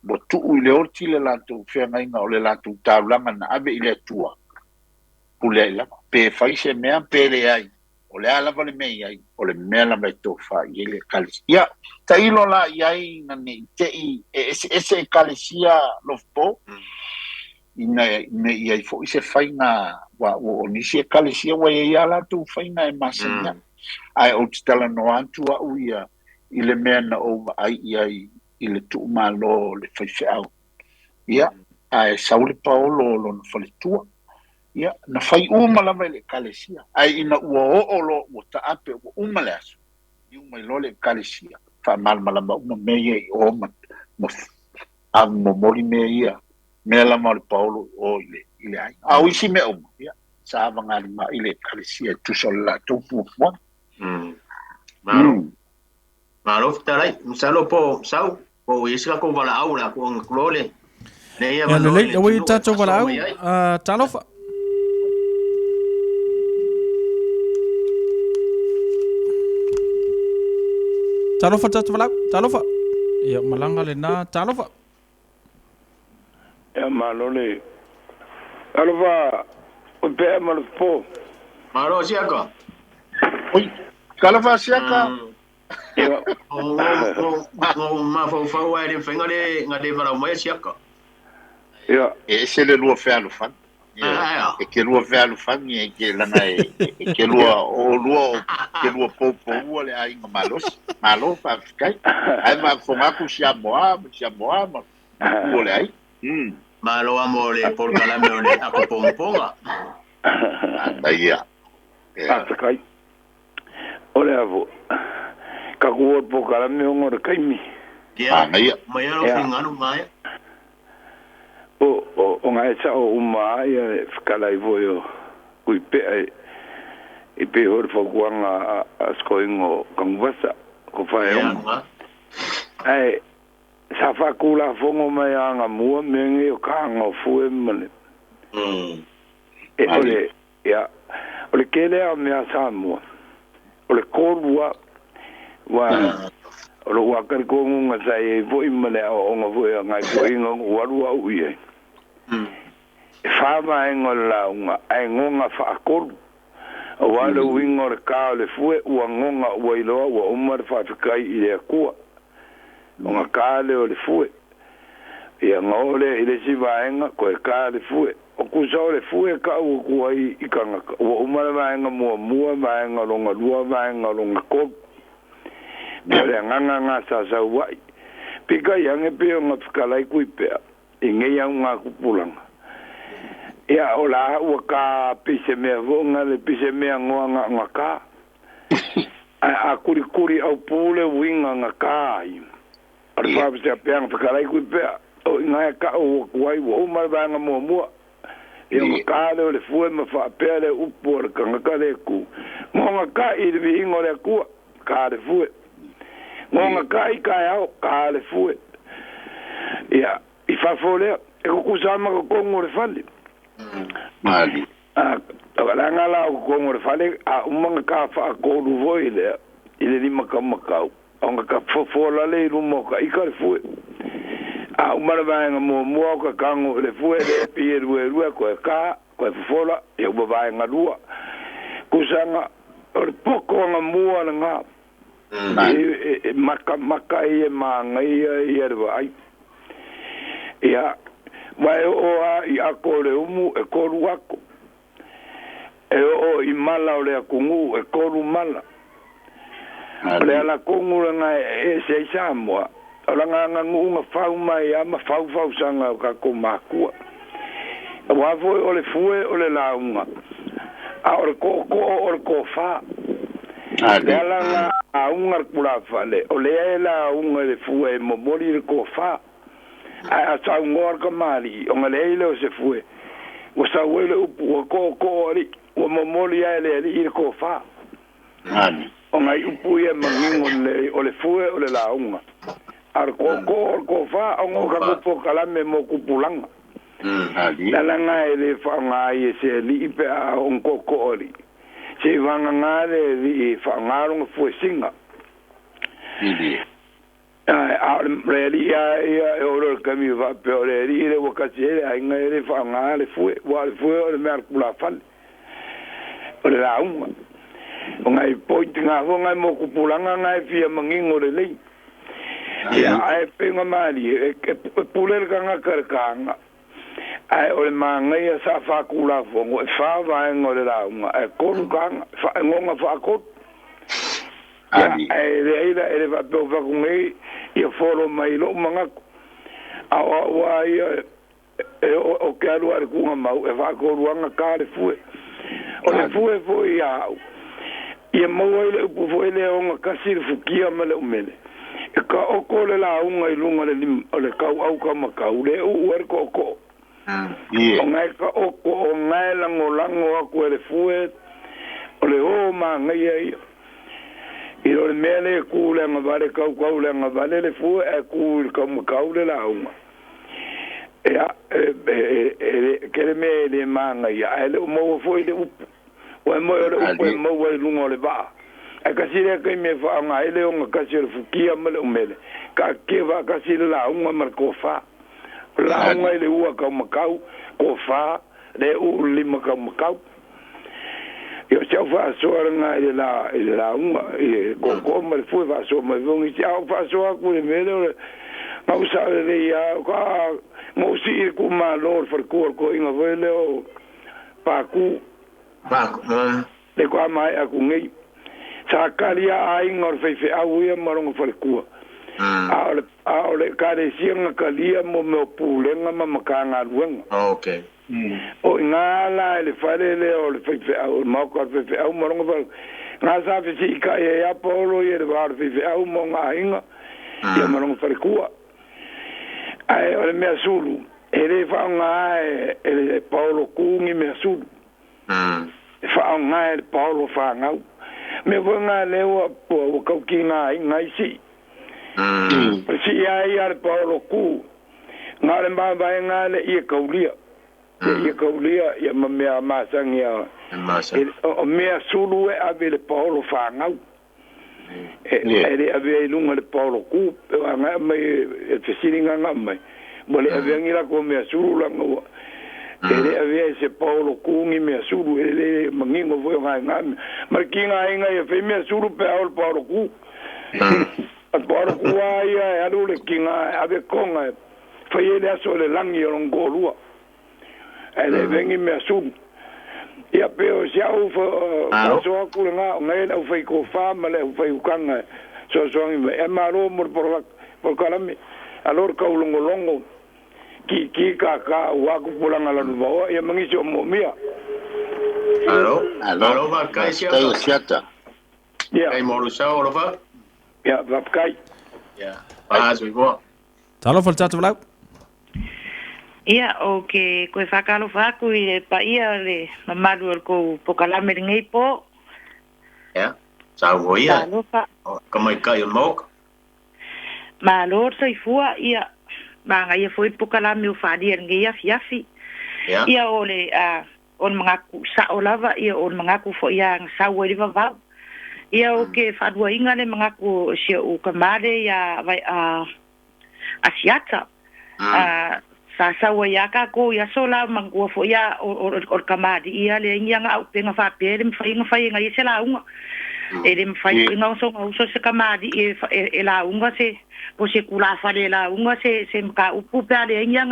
Speaker 3: mo tuu i le orti le lato whengainga o le lato taulanga na ave i le tua pule ila pe whaise mea pere ai o le alava le mei ai o le mea la mai tofa i le kalesia ia ta ilo la iai na ne te i ese kalesia Lofipo ina iai fo ise whainga o nisi e kalesia wa ia la tu whainga e masanya ai o titala no antu a uia i le mea na o ai iai i le tu malo le whaifeau ia ai saule Paolo lo na whalitua ia na whai uma lava i le kalesia ai ina ua oolo ua taape ua uma le aso i uma i lo le kalesia whamalmalama uma mea i o a momori mea ia mea lama o le Paolo o i le ai au isi mea uma ia sa avangani ma i le kalesia tuso le la tupu fuan
Speaker 2: malo fitarai msalo po sau po isika ko wala au la ko ngklole le ia
Speaker 1: le le we tato wala au talofa talofa tato wala talofa ia malanga le na talofa
Speaker 4: ya malole talofa o pe malo po
Speaker 2: malo siaka
Speaker 3: oi kalafa siaka
Speaker 2: o ma fo wa le fenga le ngade vara mo siaka
Speaker 4: ia
Speaker 3: ese le lua fea lufan e ke lua fea lufan e ke lana e ke lua o ke lua popo ua le ainga malo fa fikai ai ma fongaku Siāmoā ma ua le ai
Speaker 2: malo amole por kalame o le ako pomponga
Speaker 3: ia
Speaker 4: fikai ole avo ka kuo po kalame o ngore kaimi
Speaker 2: ia mai ro finganu mai
Speaker 4: o o ngai sa o uma ia whakalai voio Tuipe'a I pe hor whakuanga a skoingo kangwasa ko whae onga. Ai, sa whakula whongo mai anga mua mengi o kaanga o fue mane. E ole, ia, ole kele a mea Samoa. Ole korua, wa, ole wakari kongunga sa e voi mane a onga voi a ngai voi inga warua uie. E whama engo launga, ai ngonga whaakoru. O wale wingo le kao le fue ua ngonga ua iloa ua umar whaafikai I le akua. O ngā kāle o le fue. Ia ngole I le sivaenga koe kā le fue. O kusa o le fue ka ua kua I kangaka. Ua umar vaenga mua vaenga longa lua vaenga longa kop. Pia le nganga ngā sasau wai. Pika iange pia ngā whikalai Tuipe'a. I ngei au ngā kupulanga. Ia o la ua ka pise mea vonga le pise mea ngoa ngā kā. A kuri au pule winga ngā kā ai. Ar whapise a peanga whakalai Tuipe'a. O ngai ka o kuai ua umar vanga mua. Ia ngā kā leo le fue ma whapea le upu ar kangaka le ku. Ngā kā I le vihingo le kua, kā le fue. Ngā kā I kai au, kā le fue. Ia, I whafolea, e kukusama ko kongo le fali.
Speaker 3: Mali.
Speaker 4: Langa la o kongo le fale a umanga ka fa ko lu voi le ile ni makamaka onga ka fofola le rumo ka ikar fu a umara va nga mo ka kango le fu le pier ru ko ka ko fofola e bo va nga lua kusanga or poko nga mua nga maka e manga ia ai ia mai o I akore umu e koru ako. E o I mala o le akungu e koru mala. Le ala kungu nga e se Samoa. O la nga ngunga whau mai ama whau sanga o kako makua. E wafo o le fue o le launga. A o le koko o le kofa. Le ala nga aunga kula fale. O le e launga le fue mo mori le kofa. A sa ngor ka mali o ngaleile o se fue o sa wele upu ko ri o momoli ale I ko fa ani o ngai upu ye mangingo le o le fue o le launga ar ko fa o ngo ka ko kala me mo kupulanga ani la ngai le fa ngai se li pe a on ko ri se vanga ngale li fa ngaro fue singa Really, ora kami va peore ile wakati ai ngai fa ngale fue wa fue le mer kula fal ora la uma ngai point nga ngai mo kupulanga ngai fia mangingo le lei ya ai penga mali e puler kanga karkanga ai ora mangai sa fa kula fo fa va ngore la uma e korukanga fa ngonga fa ko ai ele va pe va kungai ia foro mai lo manga wa ia o ke alu ar kunga mau e va ko ruanga ka le fue o le fue foi ia mo ile pu foi le o ka sir fukia mele umele e ka o ko le la unga I lunga le le kau au ka makau le u er ko o ngai ka o ngai lango ko le fue o le o ma ngai I le mele ku le nga vale kau le nga vale le fu e ku kau le la uma ya kele me le manga ya ele mo fo ile o mo le mo we lungo le ba e ka sire ke me fa nga ele o ka sire fukia mele umele ka ke va ka sire la uma mar ko fa la uma ile u ka makau ko fa le u lima ka makau eu já faço nga ele lá como ele foi faço mas vão já faço a com ele não sabe já não se com malor for com inga vele o pacu de com mai a com ele sakaria ai ngor fe au ia marong for ku a ole carecia nga kalia mo me pulenga mamakanga luenga
Speaker 2: okay
Speaker 4: o ngala le fale le o le fe o mo ko fe o mo ngo nga sa fe si ka e apolo e le var fe o mo nga inga e mo ngo fe ku ai o le me sulu ele whaonga e Paulo kungi me asulu. Whaonga e Paulo whaangau. Me wanga lewa po kauki ngā ngai si. Si ai ar Paulo ku. Ngā le mbabai ngā le ia kaulia. Ia kaulia ia mamea masangia. O mea sulu e ave le Paulo whaangau. Ele ave lunga le Paulo ku. Ngā mai e whesiringa ngā mai. Mole ave ngira ko mea sulu langa. Ele ave se Paulo kungi mea sulu. Ele mangingo foi ngā. Markinga inga ia whi mea sulu pe au le Paulo ku. Paulo ku aia e alu le kinga ave konga. Whai ele aso le langi o longo lua. Ele vengi mea sulu. Ia peo siau whasoa kule ngā. Ngai au whai ko whama le au whai ukanga. So soangi me. E maro mor por kalame. Alor kau longo longo. Ki ka waku pulanga la nuwa. Ia mangisi o mo mia.
Speaker 2: Alo va kai siata.
Speaker 4: Ia.
Speaker 2: Kai moru sao lo va.
Speaker 4: Ia va kai.
Speaker 2: Ia. Zo go.
Speaker 1: Talo fal tatu lau.
Speaker 5: Ia o ke koe whakalo whaku I le paia le mamaru al kou pokalame ringei po.
Speaker 2: Ia. Sao go ia. Kamai kai o mok.
Speaker 5: Ma lor sai fua ia. Ma ngai foi pokalame o whadia ringei afi. Ia o le on mangaku sa o lava ia on mangaku fo ia sa o riva vau. Ia o ke whadua inga le mangaku sia o kamare ia vai Asi'ava. Sa ia ka ko ia sola mangua fo ia o kamadi ia le inga au penga fa pele mfai nga ia sela unga ele mfai nga so se kamadi e la unga se po se kula fa le la unga se mka upu pele inga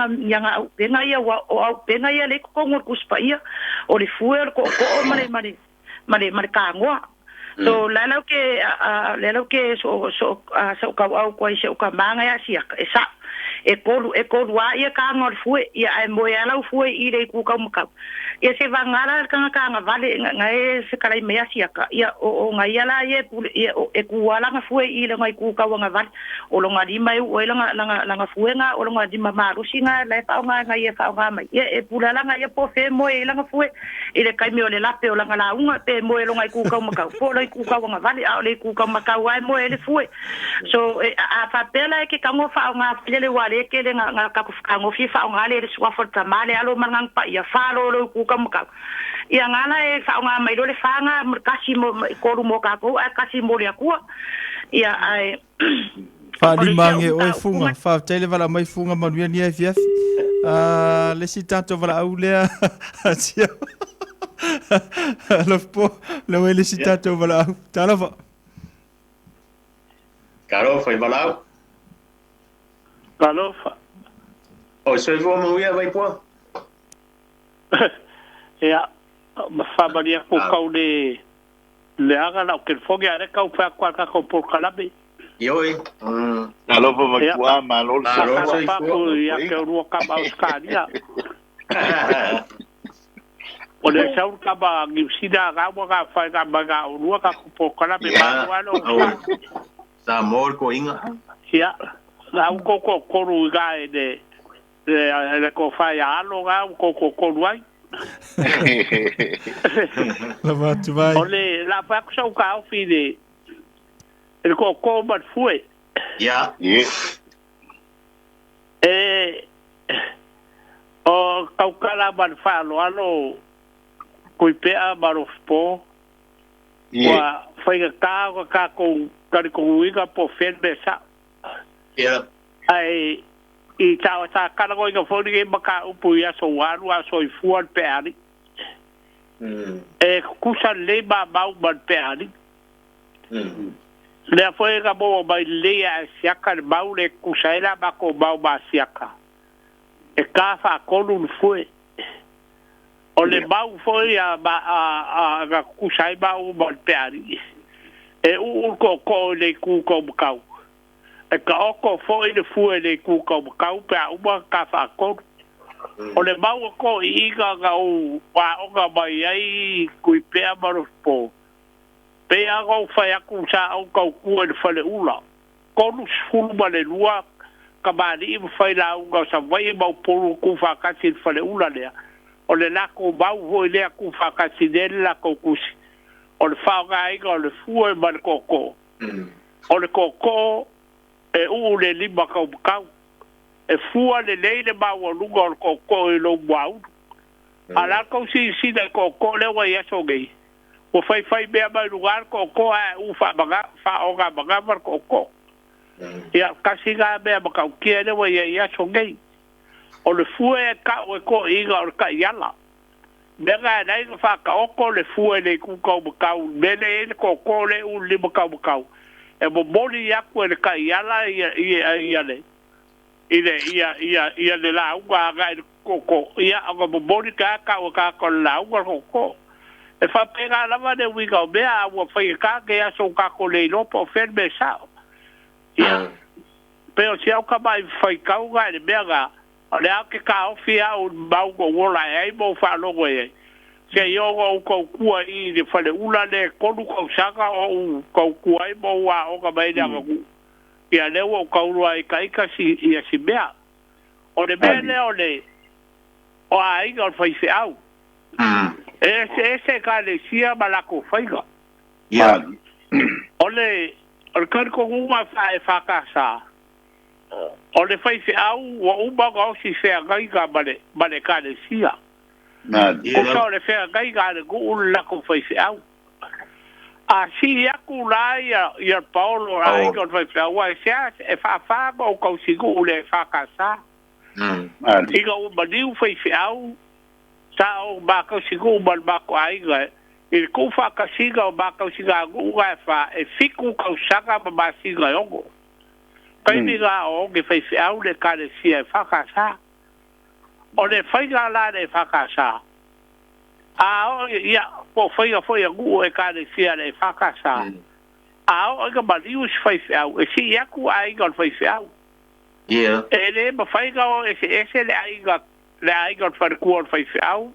Speaker 5: au penga ia au penga ia le ko ngor kuspa ia o le fuer ko mare ka ngoa so lalo ke so ka au ko se ka manga ia sia esa e kolu wa ia ka ngor fue ia ai mo ia lau fue I le ku ka mka ia se vangara ka vale ngai se kala me asia ka ia o ngai ala ia e ku wala nga fue I le ngai ku ka nga vale o lo nga di mai o langa fue nga o lo nga di mama rusinga le pa nga ngai e fa nga mai ia e pula langa ia po fe mo I langa fue I le kai me o le lape o langa la unga pe mo e lo ngai ku ka mka po le ku ka nga vale a le ku ka mka wa mo e le fue so a fa pela ke ka ngo fa nga le wale ke le nga ka ku ka ngo fi fa nga le swa for tamale alo mangang pa ia fa lo ku ka mka ia ngala e fa nga mai lo le fa nga kasi mo ko mo ka ko kasi mo le ku ia ai
Speaker 1: fa di mange o funga fa tele vala mai funga manuia ni FF le sitato vala aulea tia Lofipo le sitato vala tala
Speaker 2: Caro foi balau.
Speaker 6: Galofa.
Speaker 2: O se vo mo ia vai po.
Speaker 6: Ia, ma fabaria ko kaule le aga na ke fogi are ka fa kwa ka ko por kalabe.
Speaker 2: Ioi.
Speaker 3: Galofa vai kwa ma lo
Speaker 6: fa ko ia ke ru ka ba uskaria. O le sau ka ba gipsida ga wa ka fa ka ba ga ru ka ko por kalabe ba wa lo.
Speaker 2: Samoa ko inga.
Speaker 6: Ia, la ko ru ga de le ko fa ya lo ga ko ruai.
Speaker 1: La va tu vai.
Speaker 6: Ole la fa ko ka o fide. El ko bat fue.
Speaker 2: Ja.
Speaker 6: O kaukala ban fa lo alo Tuipe'a Vaofilifili. Wa fa ka ko kari ko uiga po fende sa.
Speaker 2: Ja.
Speaker 6: Ai I ta kala ko inga fori e maka upu ia so waru a so I fuan pe ari. E kusa le ba ban pe ari. Le foi ga bo ba le a siaka le ba le kusa ela ba ko ba siaka. E ka fa ko lu foi. O le ba foi a ga kusa ba ban pe ari. E u ko le ku ko kau. E ka oko foi le fue le ku ko kau pe u ba ka fa ko. O le ba ko I ga o ga ba ai Tuipe'a Vaofilifili. Pe ago fa ya ku sa o ka ku le fale ula. Ko lu fulu ba le lua kamani i fai la unga sa vai mau polu ku fa kasi Faliuga lea o le lako mau hoi lea ku fa kasi nele lako kusi o le whaonga inga o le fua ma le koko o le koko e uu le lima kau e fua le leile mau o lunga o le koko e lo mau a la kau si le koko le wa yaso gei o fai mea mai lugar koko a u whaonga manga mar koko ia kasi ngā mea makau kia le wa yaso gei o le fua e ka o e ko inga o le ka iala mea ngā nei ka whaka oko le fua e le kukau makau mele e le koko le u lima makau e mo moni yaku e le ka iala ia le ia le la unga ga e koko ia aga mo moni ka o ka ko la unga koko e fa pega lava de wiga o mea ua whai ka ke aso ka ko le lopo fen me sao ia pero si au ka mai whai kau ga e mea ga o le au ke ka ofi au mau go wola e mo wha longo e se ionga o kau kua i le Faliuga le konu kau saka o kau kua i mo wa o ka mai nanga ku ia lewa o kau rua i kaika ia si mea o le mea le o le o a inga o whai se au ese ka le sia malako whaiga o le kanko nguma wha e whakasa o le whai se au wa umaga o si whea gaiga mane ka le sia ko sa o le whea gaiga le gu'u lako whai se au a si aku la ia Paolo a inga o whai se au e sea e whawhaga o kau si gu'u le whakasa inga o maniu whai se au sa o baka sigo mal bako aiga e ko fa ka siga o baka siga go ga fa e fiku ka saka ba siga yongo kai mi ga o ge fa fi au le ka le si e fa ka sa o le fa ga la le fa ka sa a o ya po fa ya go e ka le si le fa ka sa a o ga ba liu fa fi au e si ya ku aiga fa fi au
Speaker 2: yeah
Speaker 6: e le ba fa ga o e se le aiga le aiga o whare kua o whai whiau.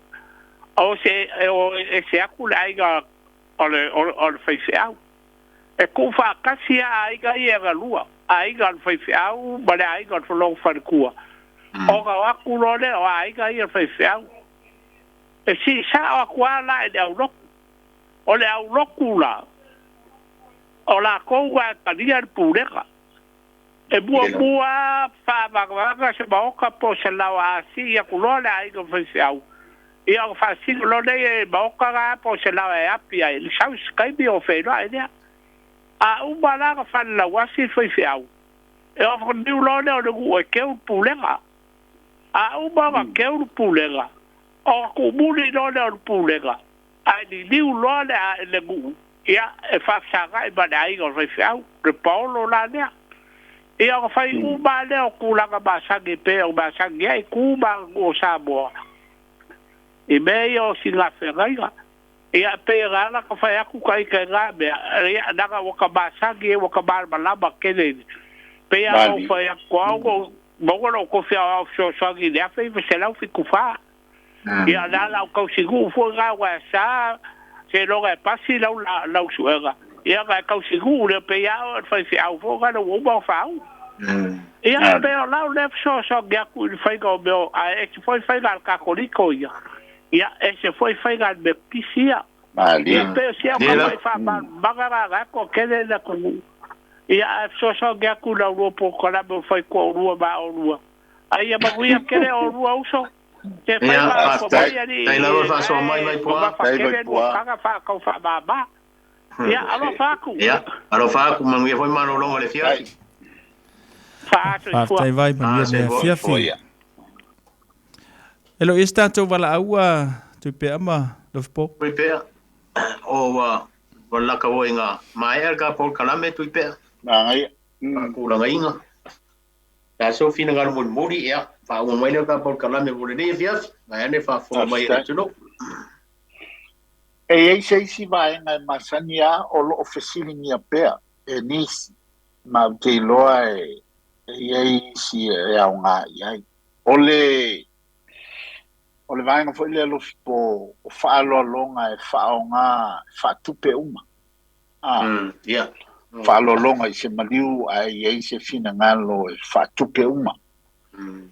Speaker 6: O se aku le aiga o le whai whiau. E ku whakasi a aiga i e galua. Aiga o whai whiau, ma le aiga o whalong whare kua. O ka waku rone o aiga i e whai whiau. E si sa o kua la e le au roku. O le au roku la. O la kouga e kania le pūreka. E bua whaamaka se maoka po se lau a si ia kulole a inga whaisiau. Ia o whaasino lone e maoka ngā po se lau e api ai. Li sau skaimi o whenua e nea. A umalanga whanela wasi whaisiau. E o whaniu lone o nungu e keu pūlenga. A umanga keu pūlenga. O kumuni lone o pūlenga. A ni niu lone a e nungu. Ia e whaasanga e mane a inga whaisiau. Re Paolo la nea. Ia o fai uma le o kulanga masangi pe o masangi ai kuma o Samoa. I mei o singa whengainga. Ia pe ngana ka fai aku kai kai ngā mea. Ia nanga waka masangi e waka marmalama kene. Pe ia o fai aku au mongono ko fia au fio sangi lea fai se lau fi kufa. Ia nana o kau sigu fu ngā wa sa se longa e pasi lau suenga. Ia ka kau sigu le pe ia o fai fi au fo ka no uma fau. Ia pe o lau le so ge aku i fai go meu a e se foi fai gal ka koliko ia. Ia e se foi fai gal me pisia. Ia pe se o ka fa magara ga ko kele na ko. Ia so ge aku la ropo ko la me fai ko rua ba o rua. Ai ia maguia kele o rua uso. Te fai ba ko ia ni.
Speaker 2: Tai la rosa so mai po.
Speaker 6: Tai mai po. Ka fa ko fa ba. Ia, alo whaku.
Speaker 2: Ia, alo whaku, manguia foi mano longo le fiafi.
Speaker 1: Whaftai vai, manguia le fiafi. Elo, e tātou wala aua, Tuipe'a ma, Lofipo?
Speaker 2: Tuipe'a. O walaka o inga, mai erga por kalame Tuipe'a.
Speaker 3: Ngai.
Speaker 2: Kulanga inga. Ta so fina ngaro muri ia, fa o mai erga por kalame por le fiafi. Mai ane fa fo mai tuno.
Speaker 3: E si vai ngai masania o lo officialing ia pea e nisi ma te loa e si e au ngā iai ole vai nga foi le Lofipo o whaaloa longa e whaonga whatupe uma
Speaker 2: ia
Speaker 3: whaalolonga I se maliu ai se fina ngalo e whaatupe uma.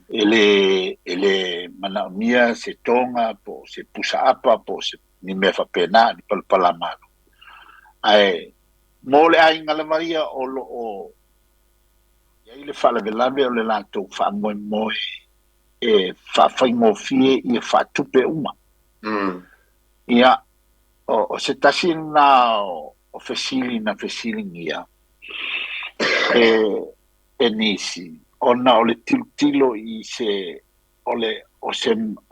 Speaker 3: Ele manaumia se tonga po se pusa apa po se ni me whapena ni palpalamalo. Ai mole ai ngalamaria o ia le whalavelave o le lātou whaamoemoe e whawhaingofie I e whaatupe uma. Ia o se tasi na o fesili na fesili ngia e nisi ona o le tilo I se o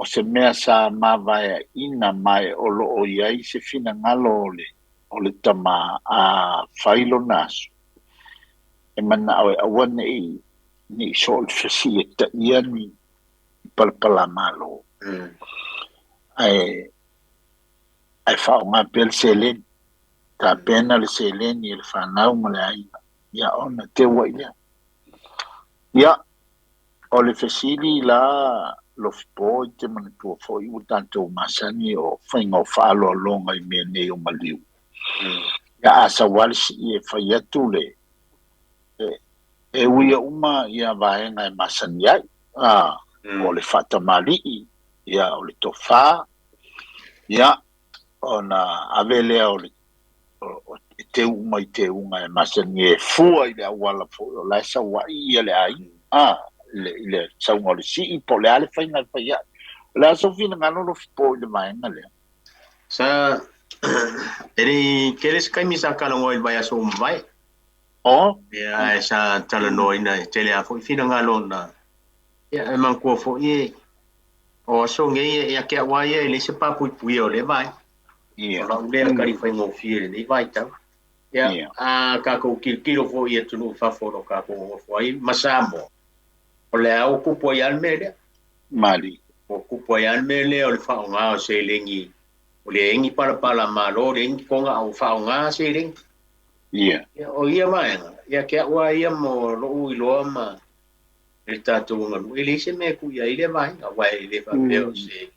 Speaker 3: se mea sa mawai ina mai o lo o iai se fina ngalo o le tama a whailo nasu e mana au e awane ni so o le fesi e ta ia ni palpala malo ai whao ngā pel selen ka pena le selen I le whanau ma le aina ia ona te wailea ia o le fesili la Lofipo te manatua foi o tanto masani o whainga o whaalo longa I mea nei o maliu ia asa walisi I e whai atu le e uia uma ia vaenga e masani ai o le whatamali ia o le tofa ia ona avelea o le te uma I te unga e masani e fua I le awala fo o laisa wa ia le ai le saunga le si po le ale whainga whaia la so fina ngano Lofipo I le vaenga le
Speaker 2: sa eri keres kai misa kalongo I vai aso umbai ia sa talano ina tele a fo fina ngalo na ia e manko fo I o so nge ia ke wa ia le se pa pui o le vai ia la le ka ri whaingo fie le vai tau ia a ka ko kilo fo ia tunu fa fo ka ko fo ai masamo o le au kupo ia mele
Speaker 3: mali
Speaker 2: o kupo ia mele o le fa nga o se lengi o le engi para malo le engi konga au fa nga se lengi
Speaker 3: ia
Speaker 2: o ia mai ia ke wa ia mo lo u lo ma e tatu nga ele se me ku ia ile vai wa ile fa o se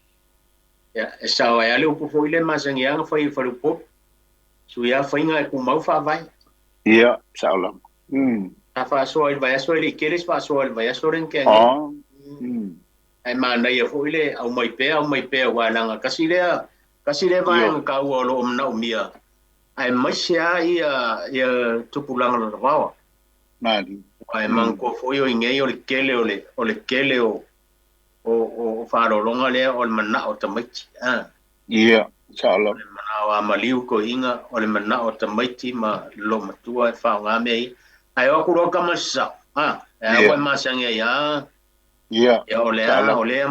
Speaker 2: ia e sa wa ale o fo ile masangi anga fa I Faliuga su ia fa inga ku mau fa vai
Speaker 3: ia saulam
Speaker 2: a fa so il vai so ile keres fa so il vai so ren ke ai mana ia fo ile au mai pe wa langa kasile vai ka u lo na umia ai mai sia ia tupulanga lo rawa
Speaker 3: mali
Speaker 2: ai man ko fo yo inge o le kele o faro longa le o mana o tamaiti
Speaker 3: ia saulam
Speaker 2: mana wa maliu ko inga o le mana o tamaiti ma lo matua fa nga me ai o kuro kamasa ai wa masanga ia o le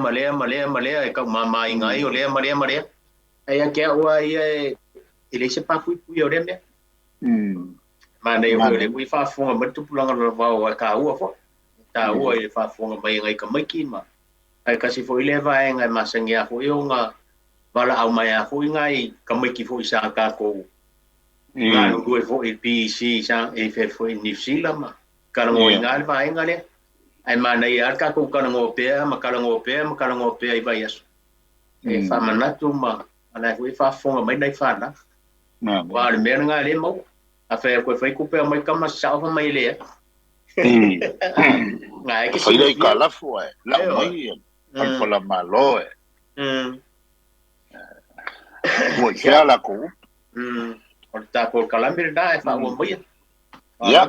Speaker 2: male ai ka mama inga o le male ai ke wa ia ele se pa pui o le me mana yo le wi fa fonga ma tupulanga lo va ka u fo ta u e fa fonga mai ngai ka mai ki ma ai kasi fo ile va ngai masangia fo yo nga wala au mai a fo ngai ka mai ki fo isa ka ko nga no do fo EPC sa e fe fo New Zealand ma ka ngo ngal va ngai ai mana ia ka ko ka ngo pe ma ka ngo pe ai vai aso e fa manatu ma ana fo fa fonga mai dai fa na wa le mer nga le mo a fe ko fai ku pe mai ka ma sa fa mai le ngai ke
Speaker 3: fai dai ka la fo la mai al la malo wo ya la ko
Speaker 2: o ta ko kalambir da fa wo mai
Speaker 3: ya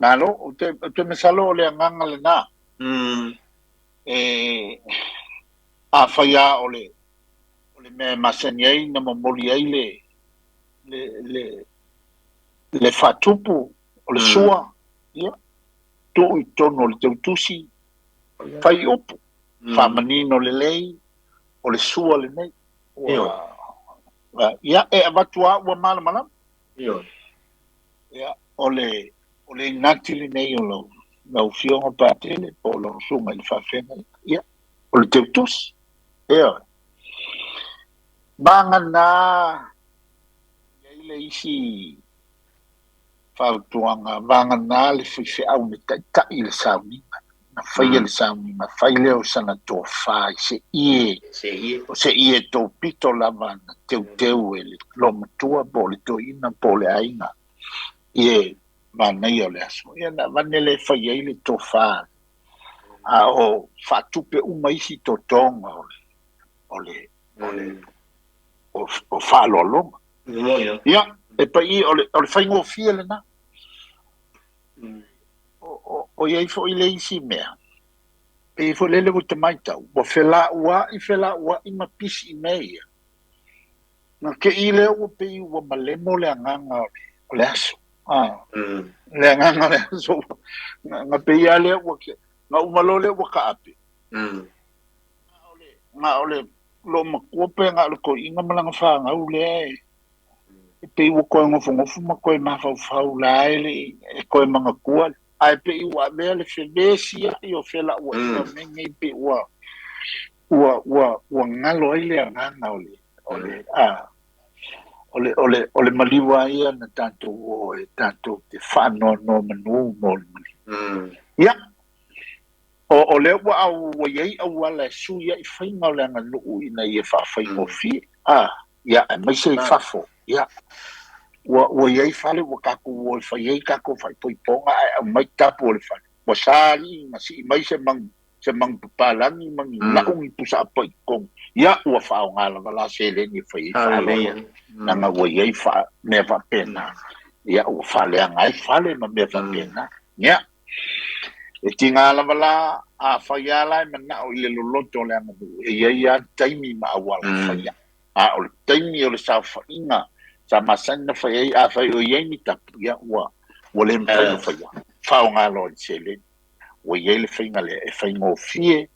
Speaker 3: malo te me salo le nganga le na a faya ole me masanyai na mamoliai le fatupu o le sua ia tu I tono le teutusi fai upu famanino le lei o le sua le nei ia e avatua ua malamala ia o le ngati le nei o lo fionga patele po lo sunga I fafenga ia o le teutusi ia bangana ile isi fautuanga bangana le fifi au ni ta ile sauni na faile sauni na faile o sana to fa se ie to pito lava teu ele lo matua bole to ina pole ainga Ie, manai o le aso. Ia na vanele fai ai le tofa. A o fatupe uma isi totonga o falolonga. Ia, e pa i o le fai ngofia le na. O iai fo i le isi mea. E fo lele mo te maitau. Wa fela ua i mapisi i meia. Na ke i leo o pe i ua malemo le anganga o le aso. Le anganga le aso. Nga pe i a leo ua ke. Nga umalo leo ua ka ape. Nga ole lo makuape nga le ko inga malanga wha nga ule e. E pe i ua koe ngofu ma koe mawhau la ele e koe mga kuale. Ai pe i ua mea le whenesi i o whela ua i menga i pe ua ngalo ai le anganga ole maliwa ia na tanto o e tanto te whano no manu mo le mani. Ia, o le ua au iei au ala su ia i whainga o le anga nuu ina i e whawhai o fi. Ia, e mai se i whafo. Ia, ua iei whale ua kaku o i whai kaku whai poiponga au mai tapu o le whale. Ua sāri ngasi i mai se mang papalangi mangi laungi pusa apa i kong. Ia, ua whao ngala wala se le ni whai whalo. Nanga ua iei mea whapena. Ia, ua whale angai whale ma mea whapena. Ia, e tinga ala wala a whai ala e mana o ile loloto le anga du. E iei a taimi ma awala whai. A o le taimi o le sa whainga. Sa masana whai ei a whai o iei ni tapu. Ia, ua le mwhai o whai. Whao ngala o le se le. Ua iei le whainga le e whai ngō fie.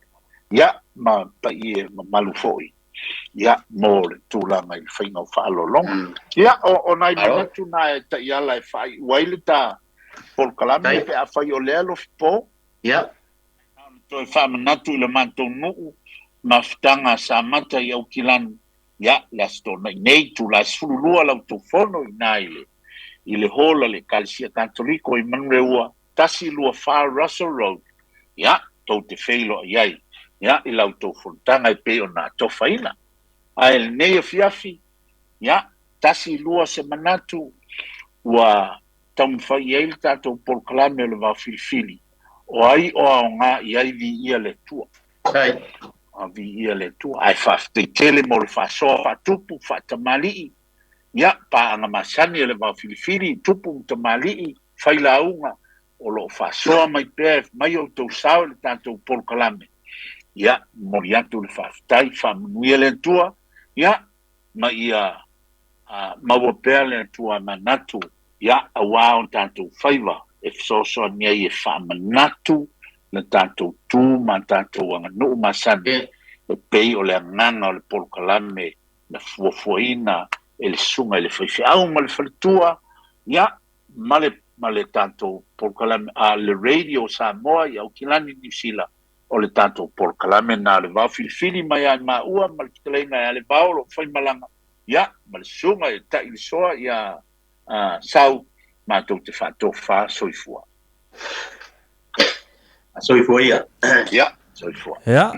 Speaker 3: Ia, ma pa i e malu foi. Ia, mō le tūlanga i whainga o whaalolonga. Ia, o nai manatu na e ta i ala e whai. Waile ta polkalame e pe a whai o lea Lofipo.
Speaker 2: Ia.
Speaker 3: Toi whamanatu i le mantou nuu. Mafutanga sa mata i au kilani. Ia, la stona i nei tu la sululua lau tu fono i naile. I le hola le kalisia katoliko i manure ua. Tasi lua Far Russell Road. Ia, tau te wheilo iai. Ia, i lau tau fontanga i pe o nā tofaina. A el nei o fiafi. Ia, tasi lua se manatu. Ua tamu whai eil tātou polkalame o le Vaofilifili. O ai o au ngā iai vi ia le tua. A vi ia le tua. Ai whafte tele mo le whasoa whatupu whatamali'i. Ia, pa anga masani o le Vaofilifili tupu tamali'i. Whailaunga o lo whasoa mai pēr mai o tau sao le tātou polkalame. Ia, mori atu le whaftai, whamunuia le tua. Ia, ma ia maua pēr le tua manatu. Ia, a wao tātou whaiva. E whasoa nia i e whamanatu na tātou tū ma tātou anga nuu masani. E pei o le anganga o le polkalame na fuafuaina e le sunga e le whaifi. Au ma le whalitua. Ia, ma le tātou polkalame a le radio Samoa i au kilani New Zealand. O le tātou polkalame na le Vaofilifili mai ai maua ma le kitalaina e le Levaopolo whai malanga. Ia, ma le sunga e ta ili soa ia sau mātou te whātofa soifua.
Speaker 2: Soifua ia.
Speaker 3: Ia, soifua.
Speaker 1: Ia,